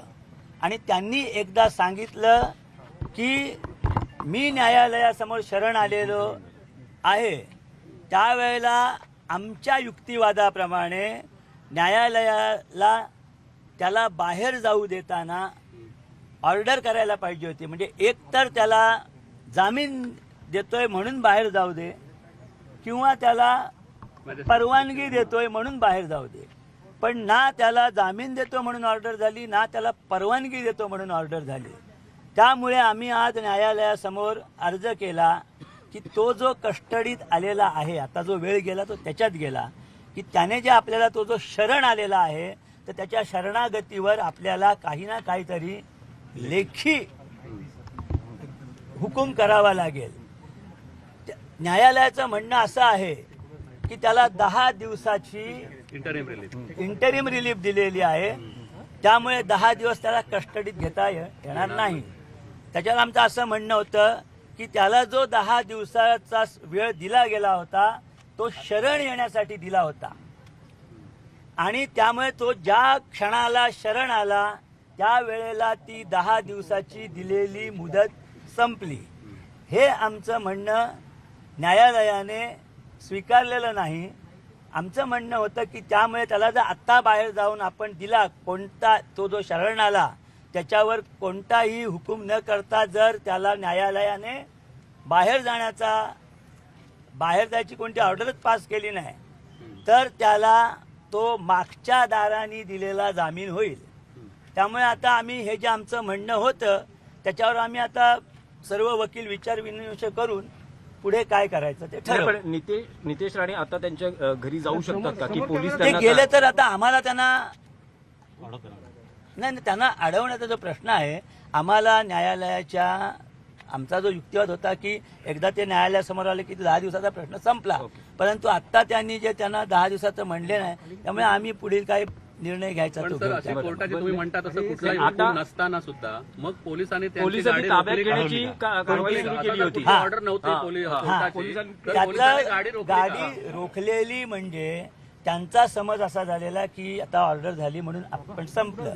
आणि त्यांनी एकदा सांगितलं की मी न्यायालयासमोर शरण आलेलो आहे, त्यावेळेला आमच्या युक्तिवादाप्रमाणे न्यायालयाला त्याला बाहेर जाऊ देताना ऑर्डर करायला पाहिजे होती. म्हणजे एकतर त्याला जामीन देतोय म्हणून बाहेर जाऊ दे, किंवा त्याला परवानगी देतोय म्हणून बाहेर जाऊ दे. पण ना त्याला जामीन देतो म्हणून ऑर्डर झाली, ना त्याला परवानगी देतो म्हणून ऑर्डर झाली. त्यामुळे आम्ही आज न्यायालयासमोर अर्ज केला की तो जो कस्टडीत आलेला आहे, आता जो वेळ गेला तो त्याच्यात गेला, की त्याने जे आपल्याला तो जो शरण आलेला आहे तर त्याच्या शरणागतीवर आपल्याला काही ना काहीतरी लेखी हुकूम करावा लागेल. न्यायालयाचं म्हणणं असं आहे की त्याला 10 दिवसाची इंटरिम रिलीफ दिलेली आहे, त्यामुळे 10 दिवस त्याला कस्टडीत घेता येणार नाही. त्याच्यात आमचं असं म्हणणं होतं की त्याला जो 10 दिवसाचा वेळ दिला गेला होता तो शरण येण्यासाठी दिला होता आणि त्यामुळे तो ज्या क्षणाला शरण आला त्या वेळेला ती 10 दिवसाची दिलेली मुदत संपली. हे आमचं म्हणणं न्यायालयाने स्वीकारलेलं नाही. आमचं म्हणणं होतं की त्यामुळे त्याला जर आत्ता बाहेर जाऊन आपण दिला, कोणता तो जो शरण आला त्याच्यावर कोणताही हुकूम न करता जर त्याला न्यायालयाने बाहेर जायची कोणती ऑर्डरच पास केली नाही तर त्याला तो मागच्या दाराने दिलेला जामीन होईल. त्यामुळे आता आम्ही हे जे आमचं म्हणणं होतं त्याच्यावर आम्ही आता सर्व वकील विचार विनिमय करून पुढे काय करायचं ते ठरवू. नितेश राणे आता त्यांच्या घरी जाऊ शकतात का की पोलीस ते गेले तर आता आम्हाला त्यांना नाही, त्यांना अडवण्याचा जो प्रश्न आहे, आम्हाला न्यायालयाच्या आमचा जो युक्तिवाद होता की एकदा ते न्यायालयासमोर आले की 10 दिवसाचा प्रश्न संपला, परंतु आता त्यांनी जे त्यांना 10 दिवसाचं म्हणले नाही त्यामुळे आम्ही पुढील काही निर्णय घ्यायचा तो घेऊ. कोर्टाचे तुम्ही म्हणता तसं कुठलाही हुकूम नसताना सुद्धा मग पोलिसांनी ताब्यात घेण्याची कारवाई सुरू केली होती. ऑर्डर नव्हती त्यातलं गाडी रोखलेली म्हणजे त्यांचा समज असा झालेला की आता ऑर्डर झाली म्हणून आपण संपलं,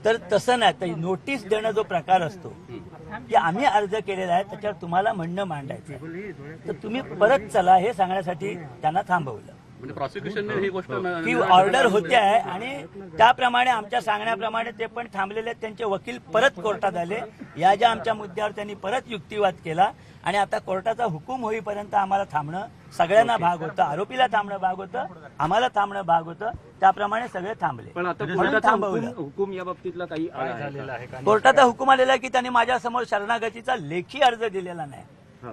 तर तसं नाही. तर नोटीस देणं जो प्रकार असतो की आम्ही अर्ज केलेला आहे त्याच्यावर तुम्हाला म्हणणं मांडायचं आहे तर तुम्ही परत चला हे सांगण्यासाठी त्यांना थांबवलं. म्हणजे प्रॉसिक्युशनने ही गोष्ट की ऑर्डर होते आहे आणि त्याप्रमाणे आमच्या सांगण्याप्रमाणे ते पण थांबलेले आहेत. त्यांचे वकील परत कोर्टात आले, या ज्या आमच्या मुद्द्यावर त्यांनी परत युक्तिवाद केला आणि आता कोर्टाचा हुकूम होईपर्यंत आम्हाला थांबणं सगळ्यांना भाग होतं. आरोपीला थांबणं भाग होतं, आम्हाला थांबणं भाग होतं, त्याप्रमाणे सगळे थांबले. पण आता म्हणून थांबवलं. हुकूम या बाबतीतला काही झालेला आहे का? कोर्टाचा हुकूम आलेला आहे की त्यांनी माझ्यासमोर शरणागतीचा लेखी अर्ज दिलेला नाही,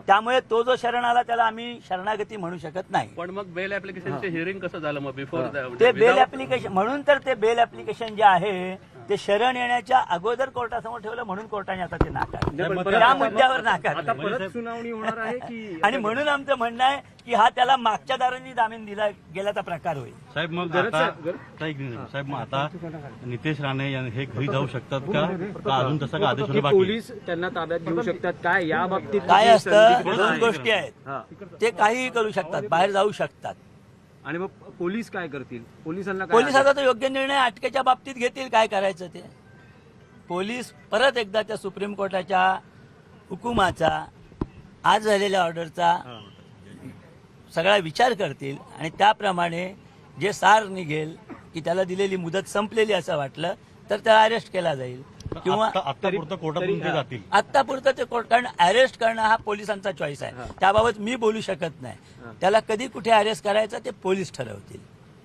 त्यामुळे तो जो शरण आला त्याला आम्ही शरणागती म्हणू शकत नाही. पण मग बेल ऍप्लिकेशनचे हिअरिंग कसं झालं मग बिफोर ते बेल ऍप्लिकेशन म्हणून तर ते बेल ऍप्लिकेशन जे आहे ते शरण येण्याच्या अगोदर कोर्टासमोर ठेवलं म्हणून कोर्टाने आता ते नाकारलं, त्या मुद्द्यावर नाकारलं. सुनावणी होणार आहे की आणि म्हणून आमचं म्हणणं आहे की हा त्याला मागच्या दारांनी जामीन दिला गेल्याचा प्रकार होईल. साहेब मग साहेब मग आता नितेश राणे हे घरी जाऊ शकतात का अजून तसा का आदेश बाकी? पोलीस त्यांना ताब्यात घेऊ शकतात काय या बाबतीत काय असतं, 2 गोष्टी आहेत. ते काहीही करू शकतात, बाहेर जाऊ शकतात. आणि मग पोलीस काय करतील? पोलिसांना पोलीस आता तो योग्य निर्णय अटकेच्या बाबतीत घेतील, काय करायचं ते. पोलीस परत एकदा त्या सुप्रीम कोर्टाच्या हुकुमाचा, आज झालेल्या ऑर्डरचा सगळा विचार करतील आणि त्याप्रमाणे जे सार निघेल की त्याला दिलेली मुदत संपलेली असं वाटलं तर त्याला अरेस्ट केला जाईल किंवा आत्तापुरतं कोर्टातून ते जातील. आत्तापुरतं ते कोर्ट, कारण अरेस्ट करणं हा पोलिसांचा चॉईस आहे, त्याबाबत मी बोलू शकत नाही. त्याला कधी कुठे अरेस्ट करायचं ते पोलीस ठरवतील.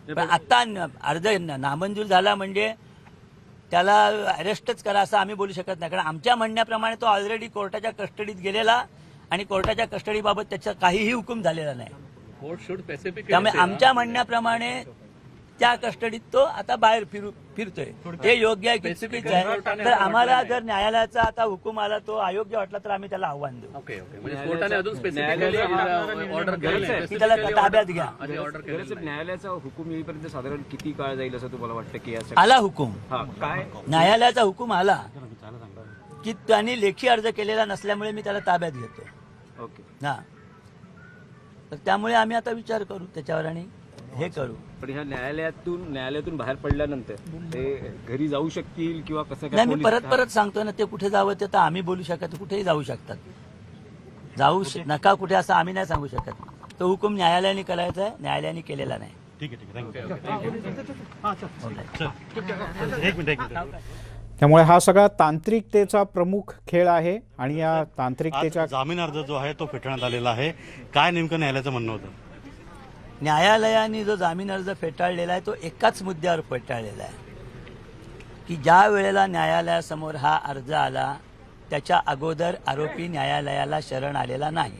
पण आता अर्ज नामंजूर झाला म्हणजे त्याला अरेस्टच करा असं आम्ही बोलू शकत नाही, कारण आमच्या म्हणण्याप्रमाणे तो ऑलरेडी कोर्टाच्या कस्टडीत गेलेला आणि कोर्टाच्या कस्टडीबाबत त्याचा काहीही हुकूम झालेला नाही. त्यामुळे आमच्या म्हणण्याप्रमाणे त्या कस्टडीत तो आता बाहेर फिरतोय. ते योग्य आहे की चुकीचं आहे, तर आम्हाला जर न्यायालयाचा आता हुकूम आला तो अयोग्य वाटला तर आम्ही त्याला आव्हान देऊ की त्याला ताब्यात घ्या. न्यायालयाचा हुकूम येईपर्यंत साधारण किती काळ जाईल असं तुम्हाला वाटतं की आला हुकूम, काय न्यायालयाचा हुकूम आला की त्यांनी लेखी अर्ज केलेला नसल्यामुळे मी त्याला ताब्यात घेतो. ओके, हा, तर त्यामुळे आम्ही आता विचार करू त्याच्यावर आणि हे करू. पण ह्या न्यायालयातून बाहेर पडल्यानंतर ते घरी जाऊ शकतील किंवा कसं नाही, मी परत सांगतो ना, ते कुठे जावं ते तर आम्ही बोलू शकत, कुठेही जाऊ शकतात. जाऊ नका कुठे असं आम्ही नाही सांगू शकत. तो हुकूम न्यायालयाने करायचा आहे, न्यायालयाने केलेला नाही. ठीक आहे, एक मिनिट. त्यामुळे हा सगळा तांत्रिकतेचा प्रमुख खेळ आहे आणि या तांत्रिकतेच्या जामीन अर्ज जो आहे तो फेटाळण्यात आलेला आहे. काय नेमकं न्यायालयाचं म्हणणं होतं? न्यायालयाने जो जामीन अर्ज फेटाळलेला आहे तो एकाच मुद्द्यावर फेटाळलेला आहे की ज्या वेळेला न्यायालयासमोर हा अर्ज आला त्याच्या अगोदर आरोपी न्यायालयाला शरण आलेला नाही.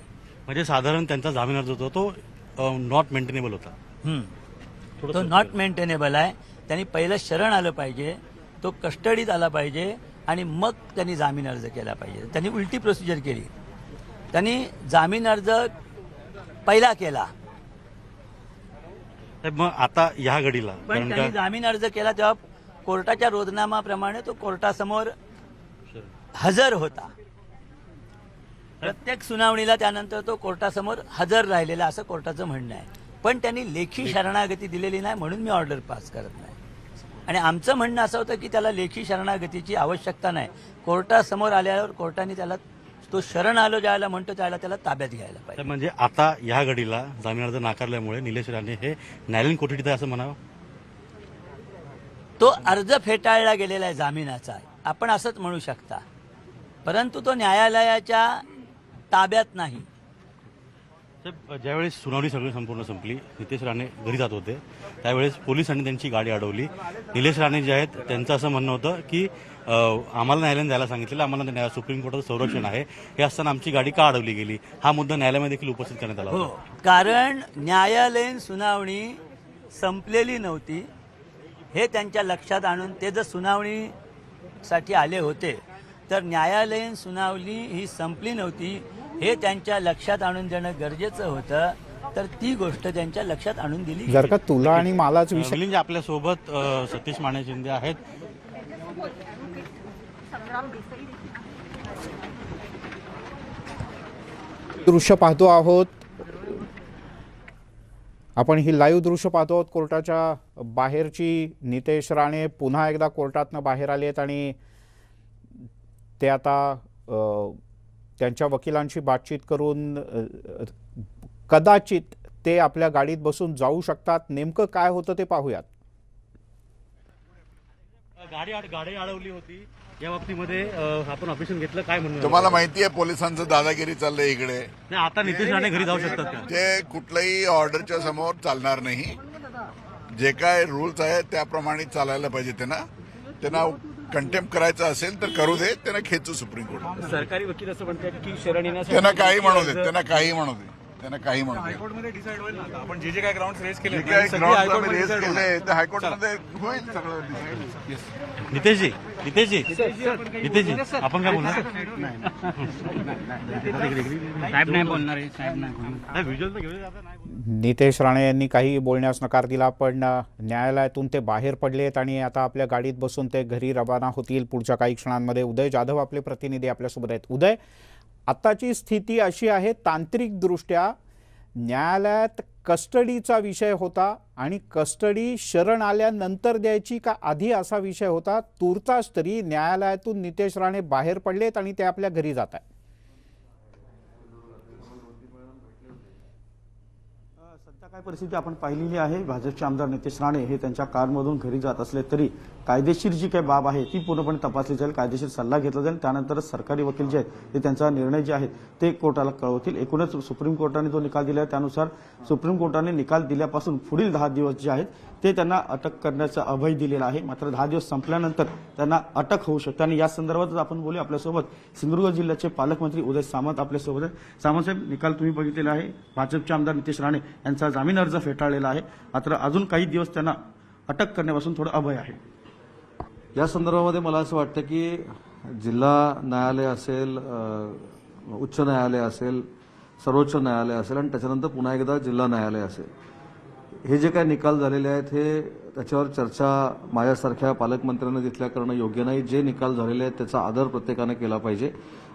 म्हणजे साधारण त्यांचा जामीन अर्ज होता तो नॉट मेंटेनेबल होता. तो नॉट मेंटेनेबल आहे. त्यांनी पहिलं शरण आलं पाहिजे, तो कस्टडीत आला पाहिजे आणि मग त्यांनी जामीन अर्ज केला पाहिजे. त्यांनी उलटी प्रोसिजर केली. त्यांनी जामीन अर्ज पहिला केला, साहेब, मग आता ह्या घडीला पण कारण त्यांनी का जामीन अर्ज केला तेव्हा कोर्टाच्या रोजनामाप्रमाणे तो कोर्टासमोर हजर होता. प्रत्येक सुनावणीला त्यानंतर तो कोर्टासमोर हजर राहिलेला असं कोर्टाचं म्हणणं आहे. पण त्यांनी लेखी शरणागती दिलेली नाही म्हणून मी ऑर्डर पास करत नाही. आणि आमचं म्हणणं असं होतं की त्याला लेखी शरणागतीची आवश्यकता नाही. कोर्टासमोर आल्यावर कोर्टाने त्याला तो शरण आलो ज्याला म्हणतो त्याला ताब्यात घ्यायला पाहिजे. साहेब, म्हणजे आता ह्या घडीला जामीन अर्ज नाकारल्यामुळे निलेश राणे हे न्यायालयीन कोठडीत आहे असं म्हणावं. तो अर्ज फेटाळला गेलेला आहे जामिनाचा, आपण असंच म्हणू शकता, परंतु तो न्यायालयाच्या ताब्यात नाही. साहेब, ज्यावेळेस सुनावणी सगळी संपूर्ण संपली, नितेश राणे घरी जात होते, त्यावेळेस पोलिसांनी त्यांची गाडी अडवली. निलेश राणे जे आहेत त्यांचं असं म्हणणं होतं की आम्हाला न्यायालयाने द्यायला सांगितलेलं, आम्हाला सुप्रीम कोर्टाचं संरक्षण आहे, हे असताना आमची गाडी का अडवली गेली, हा मुद्दा न्यायालयामध्ये देखील उपस्थित करण्यात आला हो, होता. कारण न्यायालयीन सुनावणी संपलेली नव्हती हे त्यांच्या लक्षात आणून ते जर सुनावणीसाठी आले होते तर न्यायालयीन सुनावणी ही संपली नव्हती हे त्यांच्या लक्षात आणून देणं गरजेचं होतं. तर ती गोष्ट त्यांच्या लक्षात आणून दिली. जर का तुला आणि मलाच विषय मिलिंद, आपल्यासोबत सतीश माने शिंदे आहेत. दृश्य पाहतो आहोत आपण, ही लाईव्ह दृश्य पाहतो आहोत कोर्टाच्या बाहेरची. नितेश राणे पुन्हा एकदा कोर्टातनं बाहेर आले आहेत आणि ते आता त्यांच्या वकिलांशी बातचीत करून कदाचित ते आपल्या गाडीत बसून जाऊ शकतात. नेमकं काय होतं ते पाहूयात. गाडी अडवली होती या बाबतीमध्ये आपण ऑपरेशन घेतलं, काय म्हणून तुम्हाला माहिती आहे पोलिसांचं दादागिरी चाललंय इकडे. नाही, आता नितेश राणे घरी जाऊ शकतात का? ते कुठल्याही ऑर्डरच्या समोर चालणार नाही. जे काय रूल्स आहेत त्याप्रमाणे चालायला पाहिजे. त्यांना कंटेम्प्ट करायचं असेल तर करू दे, त्यांना खेचू सुप्रीम कोर्ट. सरकारी वकील असं म्हणतात की शरण येण्यासाठी त्यांना काही म्हणू दे, त्यांना काही म्हणू दे, त्यांना काही म्हणू दे. हायकोर्टमध्ये डिसाईड होईल ना, आपण जे काय ग्राउंड रेस केले जे काय grounds आम्ही raise केले ते हायकोर्टमध्ये होईल सगळं डिसाईड. नितेशजी आपण काय बोलणार? साहेब नाही बोलणार आहे, साहेब नाही. व्हिज्युअल तर घेऊन जाता नाही. नितेश राणे यांनी काही बोलण्यास नकार दिला, पण न्यायालयातून ते बाहेर पडलेत आणि आता आपल्या गाडीत बसून ते घरी रवाना होतील पुढच्या काही क्षणांमध्ये. उदय जाधव आपले प्रतिनिधी आपल्यासोबत आहेत. उदय, आत्ताची स्थिती अशी आहे, तांत्रिकदृष्ट्या न्यायालयात कस्टडीचा विषय होता आणि कस्टडी शरण आल्यानंतर द्यायची का आधी असा विषय होता. तूर्तास तरी न्यायालयातून नितेश राणे बाहेर पडलेत आणि ते आपल्या घरी जात आहेत. सध्या काय परिस्थिती आपण पाहिलेली आहे. भाजपचे आमदार नितेश राणे हे त्यांच्या कारमधून घरी जात असले तरी कायदेशीर जी काही बाब आहे ती पूर्णपणे तपासली जाईल, कायदेशीर सल्ला घेतला जाईल. त्यानंतरच सरकारी वकील जे आहेत ते त्यांचा निर्णय जे आहे ते कोर्टाला कळवतील. एकूणच सुप्रीम कोर्टाने जो निकाल दिला आहे त्यानुसार सुप्रीम कोर्टाने निकाल दिल्यापासून पुढील 10 दिवस जे आहेत ते त्यांना अटक करण्याचा अभय दिलेला आहे. मात्र 10 दिवस संपल्यानंतर त्यांना अटक होऊ शकते. आणि या संदर्भातच आपण बोलू. आपल्यासोबत सिंधुदुर्ग जिल्ह्याचे पालकमंत्री उदय सामंत आपल्यासोबत आहेत. सामंत साहेब, निकाल तुम्ही बघितलेला आहे. भाजपचे आमदार नितेश राणे यांचा जामीन अर्ज फेटाळलेला आहे, मात्र अजून काही दिवस त्यांना अटक करण्यापासून थोडं अभय आहे. या संदर्भामध्ये मला असं वाटतं की जिल्हा न्यायालय असेल, उच्च न्यायालय असेल, सर्वोच्च न्यायालय असेल आणि त्याच्यानंतर पुन्हा एकदा जिल्हा न्यायालय असेल, हे जे काही निकाल झालेले आहेत हे त्याच्यावर चर्चा माझ्यासारख्या पालकमंत्र्यांना तिथल्या करणं योग्य नाही. जे निकाल झालेले आहेत त्याचा आदर प्रत्येकाने केला पाहिजे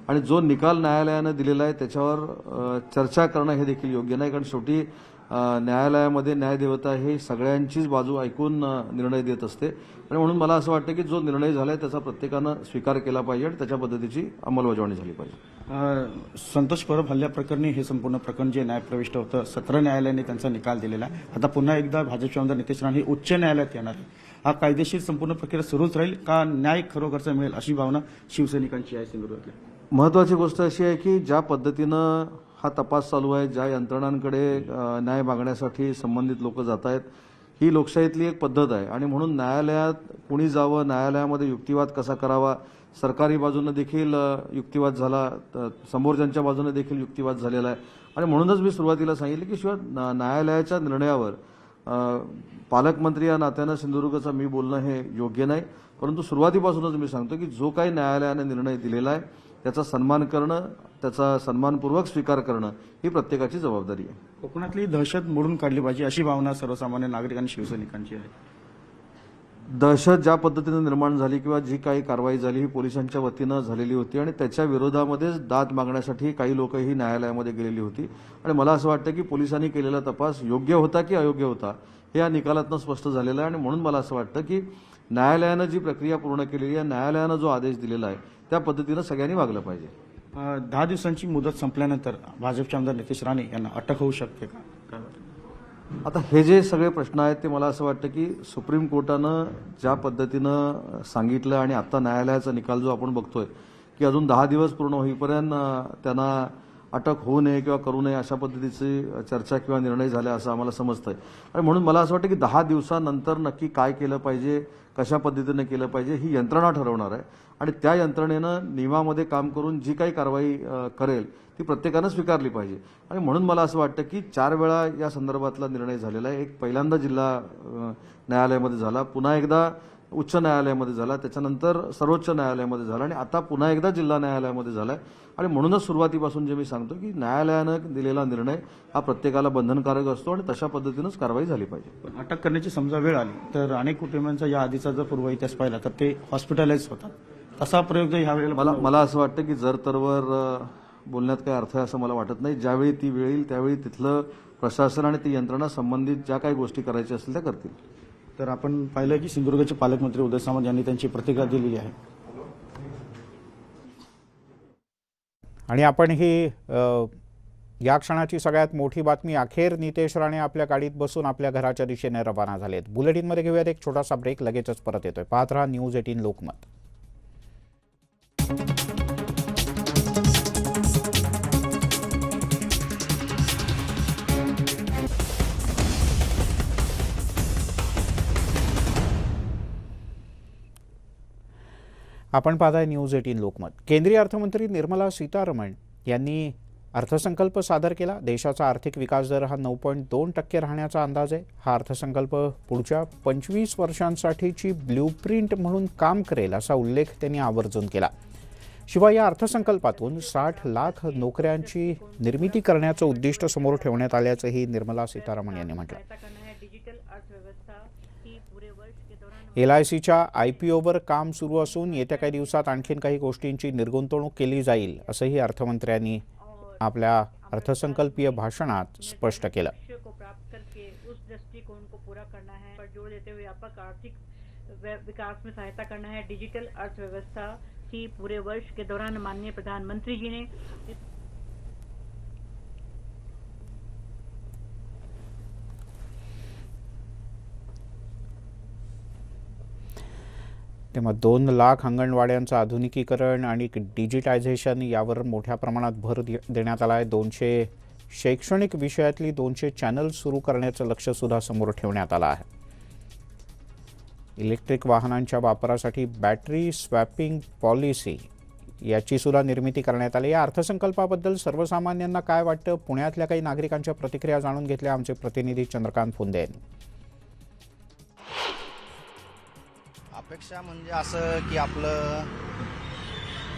आणि जो निकाल न्यायालयानं दिलेला आहे त्याच्यावर चर्चा करणं हे देखील योग्य नाही. कारण शेवटी न्यायालयामध्ये न्यायदेवता ही सगळ्यांचीच बाजू ऐकून निर्णय देत असते आणि म्हणून मला असं वाटतं की जो निर्णय झाला आहे त्याचा प्रत्येकानं स्वीकार केला पाहिजे आणि त्याच्या पद्धतीची अंमलबजावणी झाली पाहिजे. संतोष परब हल्ल्याप्रकरणी हे संपूर्ण प्रकरण जे न्यायप्रविष्ट होतं, सत्र न्यायालयाने त्यांचा निकाल दिलेला आहे. आता पुन्हा एकदा भाजपचे आमदार नितेश राणे हे उच्च न्यायालयात येणार आहे. हा कायदेशीर संपूर्ण प्रक्रिया सुरूच राहील का न्याय खरोखरचा मिळेल अशी भावना शिवसैनिकांची आहे सिंधुदुर्गातल्या. महत्वाची गोष्ट अशी आहे की ज्या पद्धतीनं हा तपास चालू आहे, ज्या यंत्रणांकडे न्याय मागण्यासाठी संबंधित लोक जात आहेत, ही लोकशाहीतली एक पद्धत आहे आणि म्हणून न्यायालयात कुणी जावं, न्यायालयामध्ये युक्तिवाद कसा करावा, सरकारी बाजूनं देखील युक्तिवाद झाला, समोरच्यांच्या बाजूने देखील युक्तिवाद झालेला आहे आणि म्हणूनच मी सुरुवातीला सांगितलं की शिवाय न्यायालयाच्या निर्णयावर पालकमंत्री या नात्यानं सिंधुदुर्गचं मी बोलणं हे योग्य नाही, परंतु सुरुवातीपासूनच मी सांगतो की जो काही न्यायालयाने निर्णय दिलेला आहे त्याचा सन्मान करणं, त्याचा सन्मानपूर्वक स्वीकार करणं ही प्रत्येकाची जबाबदारी आहे. कोकणातली दहशत मोडून काढली पाहिजे अशी भावना सर्वसामान्य नागरिक आणि शिवसैनिकांची आहे. दहशत ज्या पद्धतीनं निर्माण झाली किंवा जी काही कारवाई झाली ही पोलिसांच्या वतीनं झालेली होती आणि त्याच्या विरोधामध्येच दाद मागण्यासाठी काही लोकही न्यायालयामध्ये गेलेली होती. आणि मला असं वाटतं की पोलिसांनी केलेला तपास योग्य होता की अयोग्य होता हे या निकालातनं स्पष्ट झालेलं आहे. आणि म्हणून मला असं वाटतं की न्यायालयानं जी प्रक्रिया पूर्ण केलेली आहे, न्यायालयानं जो आदेश दिलेला आहे त्या पद्धतीनं सगळ्यांनी वागलं पाहिजे. 10 दिवसांची मुदत संपल्यानंतर भाजपचे आमदार नितेश राणे यांना अटक होऊ शकते का? काय वाटतं? आता हे जे सगळे प्रश्न आहेत ते मला असं वाटतं की सुप्रीम कोर्टानं ज्या पद्धतीनं सांगितलं आणि आता न्यायालयाचा निकाल जो आपण बघतोय की अजून 10 दिवस पूर्ण होईपर्यंत त्यांना अटक होऊ नये किंवा करू नये अशा पद्धतीची चर्चा किंवा निर्णय झाला असं आम्हाला समजतंय. आणि म्हणून मला असं वाटतं की 10 दिवसानंतर नक्की काय केलं पाहिजे, कशा पद्धतीनं केलं पाहिजे ही यंत्रणा ठरवणार आहे. आणि त्या यंत्रणेनं नियमामध्ये काम करून जी काही कारवाई करेल ती प्रत्येकानं स्वीकारली पाहिजे. आणि म्हणून मला असं वाटतं की 4 वेळा या संदर्भातला निर्णय झालेला आहे. एक पहिल्यांदा जिल्हा न्यायालयामध्ये झाला, पुन्हा एकदा उच्च न्यायालयामध्ये झाला, त्याच्यानंतर सर्वोच्च न्यायालयामध्ये झाला आणि आता पुन्हा एकदा जिल्हा न्यायालयामध्ये झाला आहे. आणि म्हणूनच सुरुवातीपासून जे मी सांगतो की न्यायालयानं दिलेला निर्णय हा प्रत्येकाला बंधनकारक असतो आणि तशा पद्धतीनंच कारवाई झाली पाहिजे. पण अटक करण्याची समजा वेळ आली तर अनेक कुटुंबियांचा या आधीचा जर पूर्व इतिहास पाहिला तर ते हॉस्पिटलाइज होतात. तसा प्रयोग ह्या वेळेला मला असं वाटतं की जर तरवर बोलण्यात काही अर्थ आहे असं मला वाटत नाही. ज्यावेळी ती वेळ येईल त्यावेळी तिथलं प्रशासन आणि ती यंत्रणा संबंधित ज्या काही गोष्टी करायच्या असतील त्या करतील. तर आपण पाहिलं की सिंधुदुर्गचे पालकमंत्री उदय सामंत यांनी त्यांची प्रतिक्रिया दिलेली आहे. आणि आपण ही या क्षणाची सगळ्यात मोठी बातमी, अखेर नितेश राणे आपल्या गाडीत बसून आपल्या घराच्या दिशेने रवाना झालेत. बुलेटिनमध्ये घेऊयात एक छोटासा ब्रेक, लगेचच परत येतोय. पाहत रहा न्यूज 18 लोकमत. आपण पाहताय न्यूज 18 लोकमत. केंद्रीय अर्थमंत्री निर्मला सीतारमण यांनी अर्थसंकल्प सादर केला. देशाचा आर्थिक विकास दर हा 9.2% राहण्याचा अंदाज आहे. हा अर्थसंकल्प पुढच्या 25 वर्षांसाठीची ब्ल्यूप्रिंट म्हणून काम करेल असा उल्लेख त्यांनी आवर्जून केला. शिवाय या अर्थसंकल्पातून 60 लाख नोकऱ्यांची निर्मिती करण्याचं उद्दिष्ट समोर ठेवण्यात आल्याचंही निर्मला सीतारामन यांनी म्हटलं. LICच्या IPOवर काम सुरू असून येत्या काही दिवसात आणखीन काही गोष्टींची निर्गुंतवणूक केली जाईल असंही अर्थमंत्र्यांनी आपल्या अर्थसंकल्पीय भाषणात स्पष्ट केलं. विकास में सहायता करना है. डिजिटल अर्थव्यवस्था की पूरे वर्ष के दौरान माननीय प्रधानमंत्री जी ने तेव्हा 2 लाख अंगणवाड्यांचं आधुनिकीकरण आणि डिजिटायझेशन यावर मोठ्या प्रमाणात भर देण्यात आला आहे. 200 शैक्षणिक विषयातली 200 चॅनल सुरू करण्याचं लक्ष सुद्धा समोर ठेवण्यात आलं आहे. इलेक्ट्रिक वाहनांच्या वापरासाठी बॅटरी स्वॅपिंग पॉलिसी याची सुद्धा निर्मिती करण्यात आली. या अर्थसंकल्पाबद्दल सर्वसामान्यांना काय वाटतं, पुण्यातल्या काही नागरिकांच्या प्रतिक्रिया जाणून घेतल्या आमचे प्रतिनिधी चंद्रकांत फुंदे यांनी. अपेक्षा म्हणजे असं की आपलं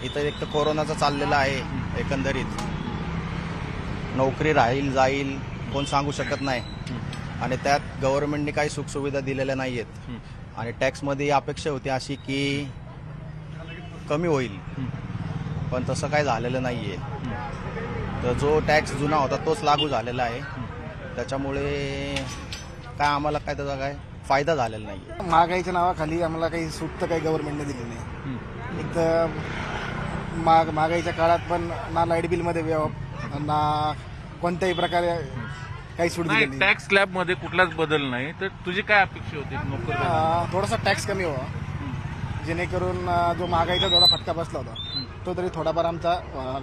इथं एक तर कोरोनाचं चाललेलं आहे, एकंदरीत नोकरी राहील जाईल कोण सांगू शकत नाही. आणि त्यात गव्हर्नमेंटने काही सुखसुविधा दिलेल्या नाही आहेत. आणि टॅक्समध्ये अपेक्षा होती अशी की कमी होईल, पण तसं काही झालेलं नाही आहे. तर जो टॅक्स जुना होता तोच लागू झालेला आहे. त्याच्यामुळे काय आम्हाला काय त्याचा काय फायदा झालेला नाही. महागाईच्या नावाखाली आम्हाला काही सूट तर काही गव्हर्नमेंटने दिली नाही. एक तर महागाईच्या काळात पण ना लाईट बिलमध्ये ना कोणत्याही प्रकारे काही सूट दिली नाही. टॅक्स स्लॅब मध्ये कुठलाच बदल नाही. तर तुझी काय अपेक्षा होती? थोडासा टॅक्स कमी व्हावा, जेणेकरून जो महागाईचा थोडा फटका बसला होता तो तरी थोडाफार आमचा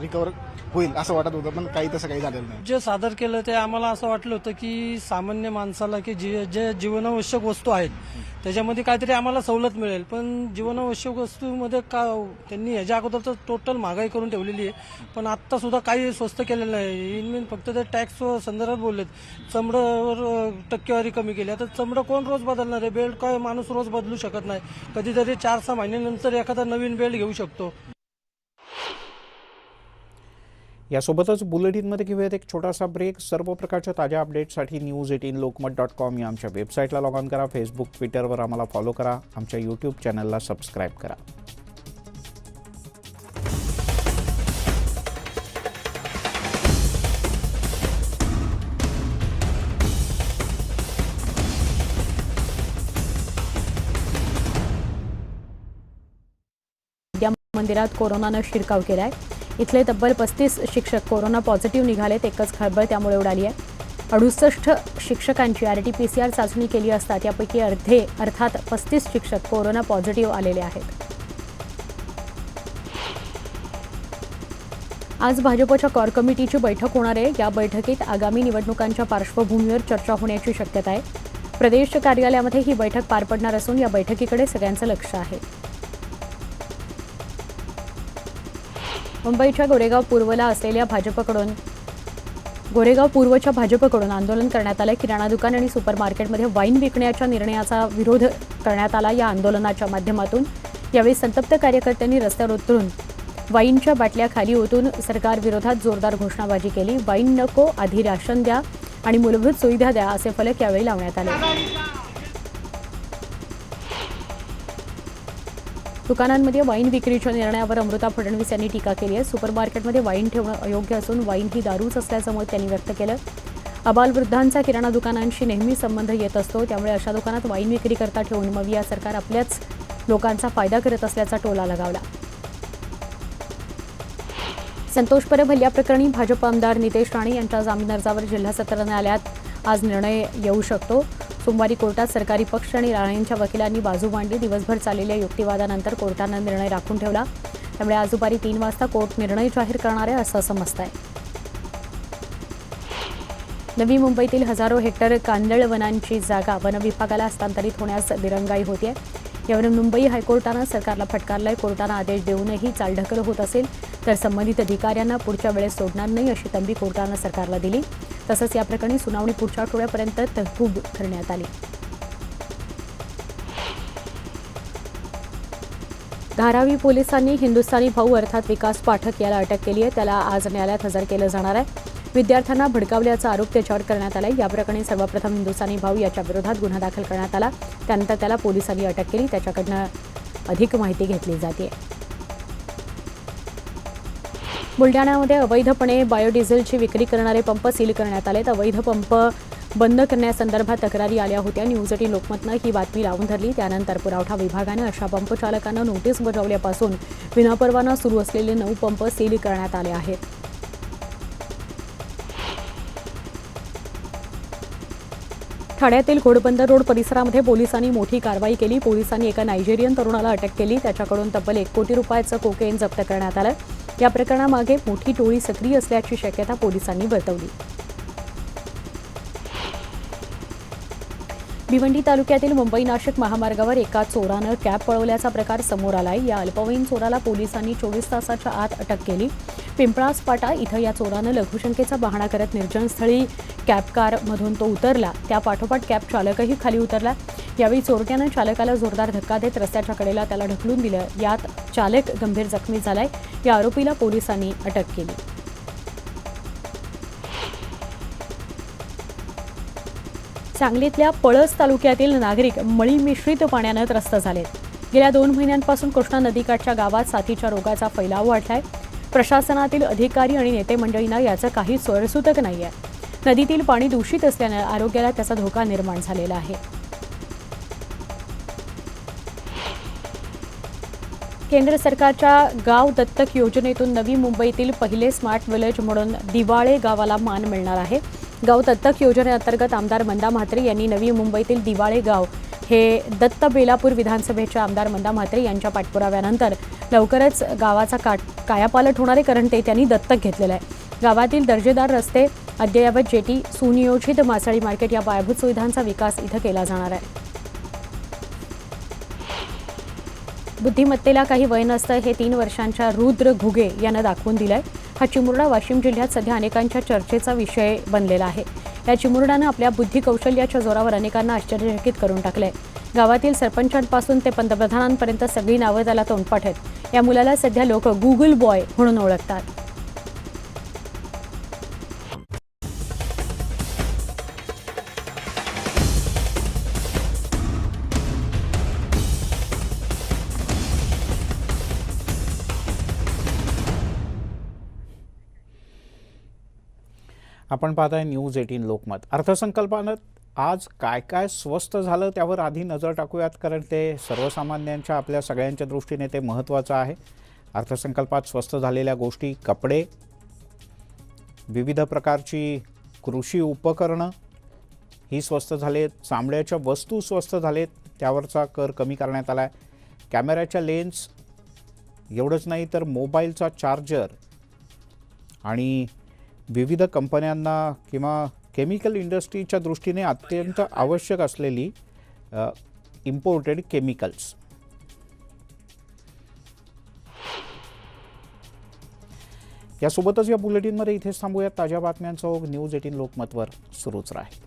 रिकवर होईल असं वाटत होतं, पण काही तसं काही झालेलं नाही. जे सादर केलं ते आम्हाला असं वाटलं होतं की सामान्य माणसाला की जे जीवनावश्यक वस्तू आहेत त्याच्यामध्ये काहीतरी आम्हाला सवलत मिळेल. पण जीवनावश्यक वस्तूमध्ये का त्यांनी ह्याच्या अगोदर तर टोटल महागाई करून ठेवलेली आहे, पण आत्ता सुद्धा काही स्वस्त केलेलं नाही. इनमेन फक्त ते टॅक्स संदर्भात बोललेत. चमड्यावर टक्केवारी कमी केली. आता चमडं कोण रोज बदलणार आहे? बेल्ट काय माणूस रोज बदलू शकत नाही. कधीतरी 4-6 महिन्यानंतर एखादा नवीन बेल्ट घेऊ शकतो. यासोबतच बुलेटिनमध्ये घेऊयात एक छोटासा ब्रेक. सर्व प्रकारच्या ताज्या अपडेट्ससाठी news18lokmat.com या आमच्या वेबसाईटला लॉग ऑन करा. फेसबुक, ट्विटरवर आम्हाला फॉलो करा. आमच्या यूट्यूब चॅनलला सबस्क्राईब करा. विद्या मंदिरात कोरोनानं शिरकाव केलाय. इथले तब्बल 35 शिक्षक कोरोना पॉझिटिव्ह निघालेत. एकच खळबळ त्यामुळे उडाली आहे. 68 शिक्षकांची RT-PCR चाचणी केली असता त्यापैकी अर्धे अर्थात 35 शिक्षक कोरोना पॉझिटिव्ह आलेले आहेत. आज भाजपच्या कोर कमिटीची बैठक होणार आहे. या बैठकीत आगामी निवडणुकांच्या पार्श्वभूमीवर चर्चा होण्याची शक्यता आहे. प्रदेश कार्यालयामध्ये ही बैठक पार पडणार असून या बैठकीकडे सगळ्यांचं लक्ष आहे. मुंबईच्या गोरेगाव पूर्वच्या भाजपकडून आंदोलन करण्यात आलं. किराणा दुकान आणि सुपरमार्केटमध्ये वाईन विकण्याच्या निर्णयाचा विरोध करण्यात आला. या आंदोलनाच्या माध्यमातून यावेळी संतप्त कार्यकर्त्यांनी रस्त्यावर उतरून वाईनच्या बाटल्या खाली ओतून सरकारविरोधात जोरदार घोषणाबाजी केली. वाईन नको, आधी राशन द्या आणि मूलभूत सुविधा द्या असे फलक यावेळी लावण्यात आले. दुकानांमध्ये वाईन विक्रीच्या निर्णयावर अमृता फडणवीस यांनी टीका केली आहे. सुपरमार्केटमध्ये वाईन ठेवणं अयोग्य असून वाईन ही दारूच असल्याचं मत त्यांनी व्यक्त केलं. अबालवृद्धांचा किराणा दुकानांशी नेहमी संबंध येत असतो, त्यामुळे अशा दुकानात वाईन विक्री करता ठेवून मग या सरकार आपल्याच लोकांचा फायदा करत असल्याचा टोला लगावला. संतोष परब हल्ल्याप्रकरणी भाजप आमदार नितेश राणे यांच्या जामीन अर्जावर जिल्हा सत्र न्यायालयात आज निर्णय येऊ शकतो. सोमवारी कोर्टात सरकारी पक्ष आणि राणेंच्या वकिलांनी बाजू मांडली. दिवसभर चाललेल्या युक्तिवादानंतर कोर्टानं निर्णय राखून ठेवला. त्यामुळे आज दुपारी 3 वाजता कोर्ट निर्णय जाहीर करणार आहे असं समजत आहे. नवी मुंबईतील हजारो हेक्टर कांदळ वनांची जागा वनविभागाला हस्तांतरित होण्यास दिरंगाई होते. यावरून मुंबई हायकोर्टानं सरकारला फटकारलंय. कोर्टानं आदेश देऊनही चालढकल होत असेल तर संबंधित अधिकाऱ्यांना पुढच्या वेळेस सोडणार नाही अशी तंबी कोर्टानं सरकारला दिली. तसंच या प्रकरणी सुनावणी पुढच्या आठवड्यापर्यंत तहकूब करण्यात आली. धारावी पोलिसांनी हिंदुस्थानी भाऊ अर्थात विकास पाठक याला अटक केली आहे. त्याला आज न्यायालयात हजर केलं जाणार आहे. विद्यार्थ्यांना भडकावल्याचा आरोप त्याच्यावर करण्यात आला. या प्रकरणी सर्वप्रथम हिंदुस्थानी भाऊ याच्या विरोधात गुन्हा दाखल करण्यात आला. त्यानंतर त्याला पोलिसांनी अटक केली. त्याच्याकडनं अधिक माहिती घेतली जाते. बुलढाण्यामध्ये अवैधपणे बायोडिझेलची विक्री करणारे पंप सील करण्यात आलेत. अवैध पंप बंद करण्यासंदर्भात तक्रारी आल्या होत्या. न्यूज18 लोकमतनं ही बातमी लावून धरली. त्यानंतर पुरवठा विभागानं अशा पंप चालकांना नोटीस बजावल्यापासून विनापरवाना सुरू असलेले 9 पंप सील करण्यात आले आहेत. ठाण्यातील घोडबंदर रोड परिसरामध्ये पोलिसांनी मोठी कारवाई केली. पोलिसांनी एका नायजेरियन तरुणाला अटक केली. त्याच्याकडून तब्बल 1 कोटी रुपयाचं कोकेन जप्त करण्यात आलं. या प्रकरणामागे मोठी टोळी सक्रिय असल्याची शक्यता पोलिसांनी वर्तवली. भिवंडी तालुक्यातील मुंबई-नाशिक महामार्गावर एका चोरानं कॅब पळवल्याचा प्रकार समोर आलाय. या अल्पवयीन चोराला पोलिसांनी 24 तासाच्या आत अटक केली. पिंपळास पाटा इथं या चोरानं लघुशंकेचा बहाणा करत निर्जनस्थळी कॅब कारमधून तो उतरला. त्यापाठोपाठ कॅब चालकही खाली उतरला. यावेळी चोरट्यानं चालकाला जोरदार धक्का देत रस्त्याच्या कडेला त्याला ढकलून दिलं. यात चालक गंभीर जखमी झालाय. या आरोपीला पोलिसांनी अटक केली. सांगलीतल्या पळस तालुक्यातील नागरिक मळी मिश्रित पाण्यानं त्रस्त झालेत. गेल्या 2 महिन्यांपासून कृष्णा नदीकाठच्या गावात साथीच्या रोगाचा फैलाव वाढलाय. प्रशासनातील अधिकारी आणि नेते मंडळींना याचं काही सोयसूतक नाहीये. नदीतील पाणी दूषित असल्यानं आरोग्याला त्याचा धोका निर्माण झालेला आहे. केंद्र सरकारच्या गाव दत्तक योजनेतून नवी मुंबईतील पहिले स्मार्ट विलेज म्हणून दिवाळे गावाला मान मिळणार आहे. गाव दत्तक योजनेअंतर्गत आमदार मंदा म्हात्रे यांनी नवी मुंबईतील दिवाळे गाव हे दत्त बेलापूर विधानसभेच्या आमदार मंदा म्हात्रे यांच्या पाठपुराव्यानंतर लवकरच गावाचा कायापालट होणार आहे, कारण ते त्यांनी दत्तक घेतलेलं आहे. गावातील दर्जेदार रस्ते, अद्ययावत जेटी, सुनियोजित मासळी मार्केट या पायाभूत सुविधांचा विकास इथं केला जाणार आहे. बुद्धिमत्तेला काही वय नसतं हे 3 वर्षांच्या रुद्र घुगे यानं दाखवून दिलंय. हा चिमुरडा वाशिम जिल्ह्यात सध्या अनेकांच्या चर्चेचा विषय बनलेला आहे. या चिमुरड्यानं आपल्या बुद्धी कौशल्याच्या जोरावर अनेकांना आश्चर्यचकित करून टाकलंय. गावातील सरपंचांपासून ते पंतप्रधानांपर्यंत सगळी नावं त्याला तोंडपाठ आहेत. या मुलाला सध्या लोक गुगल बॉय म्हणून ओळखतात. आपण पाहताय न्यूज 18 लोकमत. अर्थसंकल्पात आज काय काय स्वस्त झालं त्यावर आधी नजर टाकूयात, कारण ते सर्वसामान्यांच्या आपल्या सगळ्यांच्या दृष्टीने ते महत्त्वाचं आहे. अर्थसंकल्पात स्वस्त झालेल्या गोष्टी कपडे, विविध प्रकारची कृषी उपकरणं ही स्वस्त झालेत. चामड्याच्या वस्तू स्वस्त झालेत, त्यावरचा कर कमी करण्यात आला आहे. कॅमेऱ्याच्या लेन्स एवढंच नाही तर मोबाईलचा चार्जर आणि विविध कंपन्यांना किंवा केमिकल इंडस्ट्रीच्या दृष्टीने अत्यंत आवश्यक असलेली इम्पोर्टेड केमिकल्स. यासोबतच या बुलेटिनमध्ये इथेच थांबूयात. ताज्या बातम्यांचा ओघ न्यूज 18 लोकमतवर सुरूच राहील.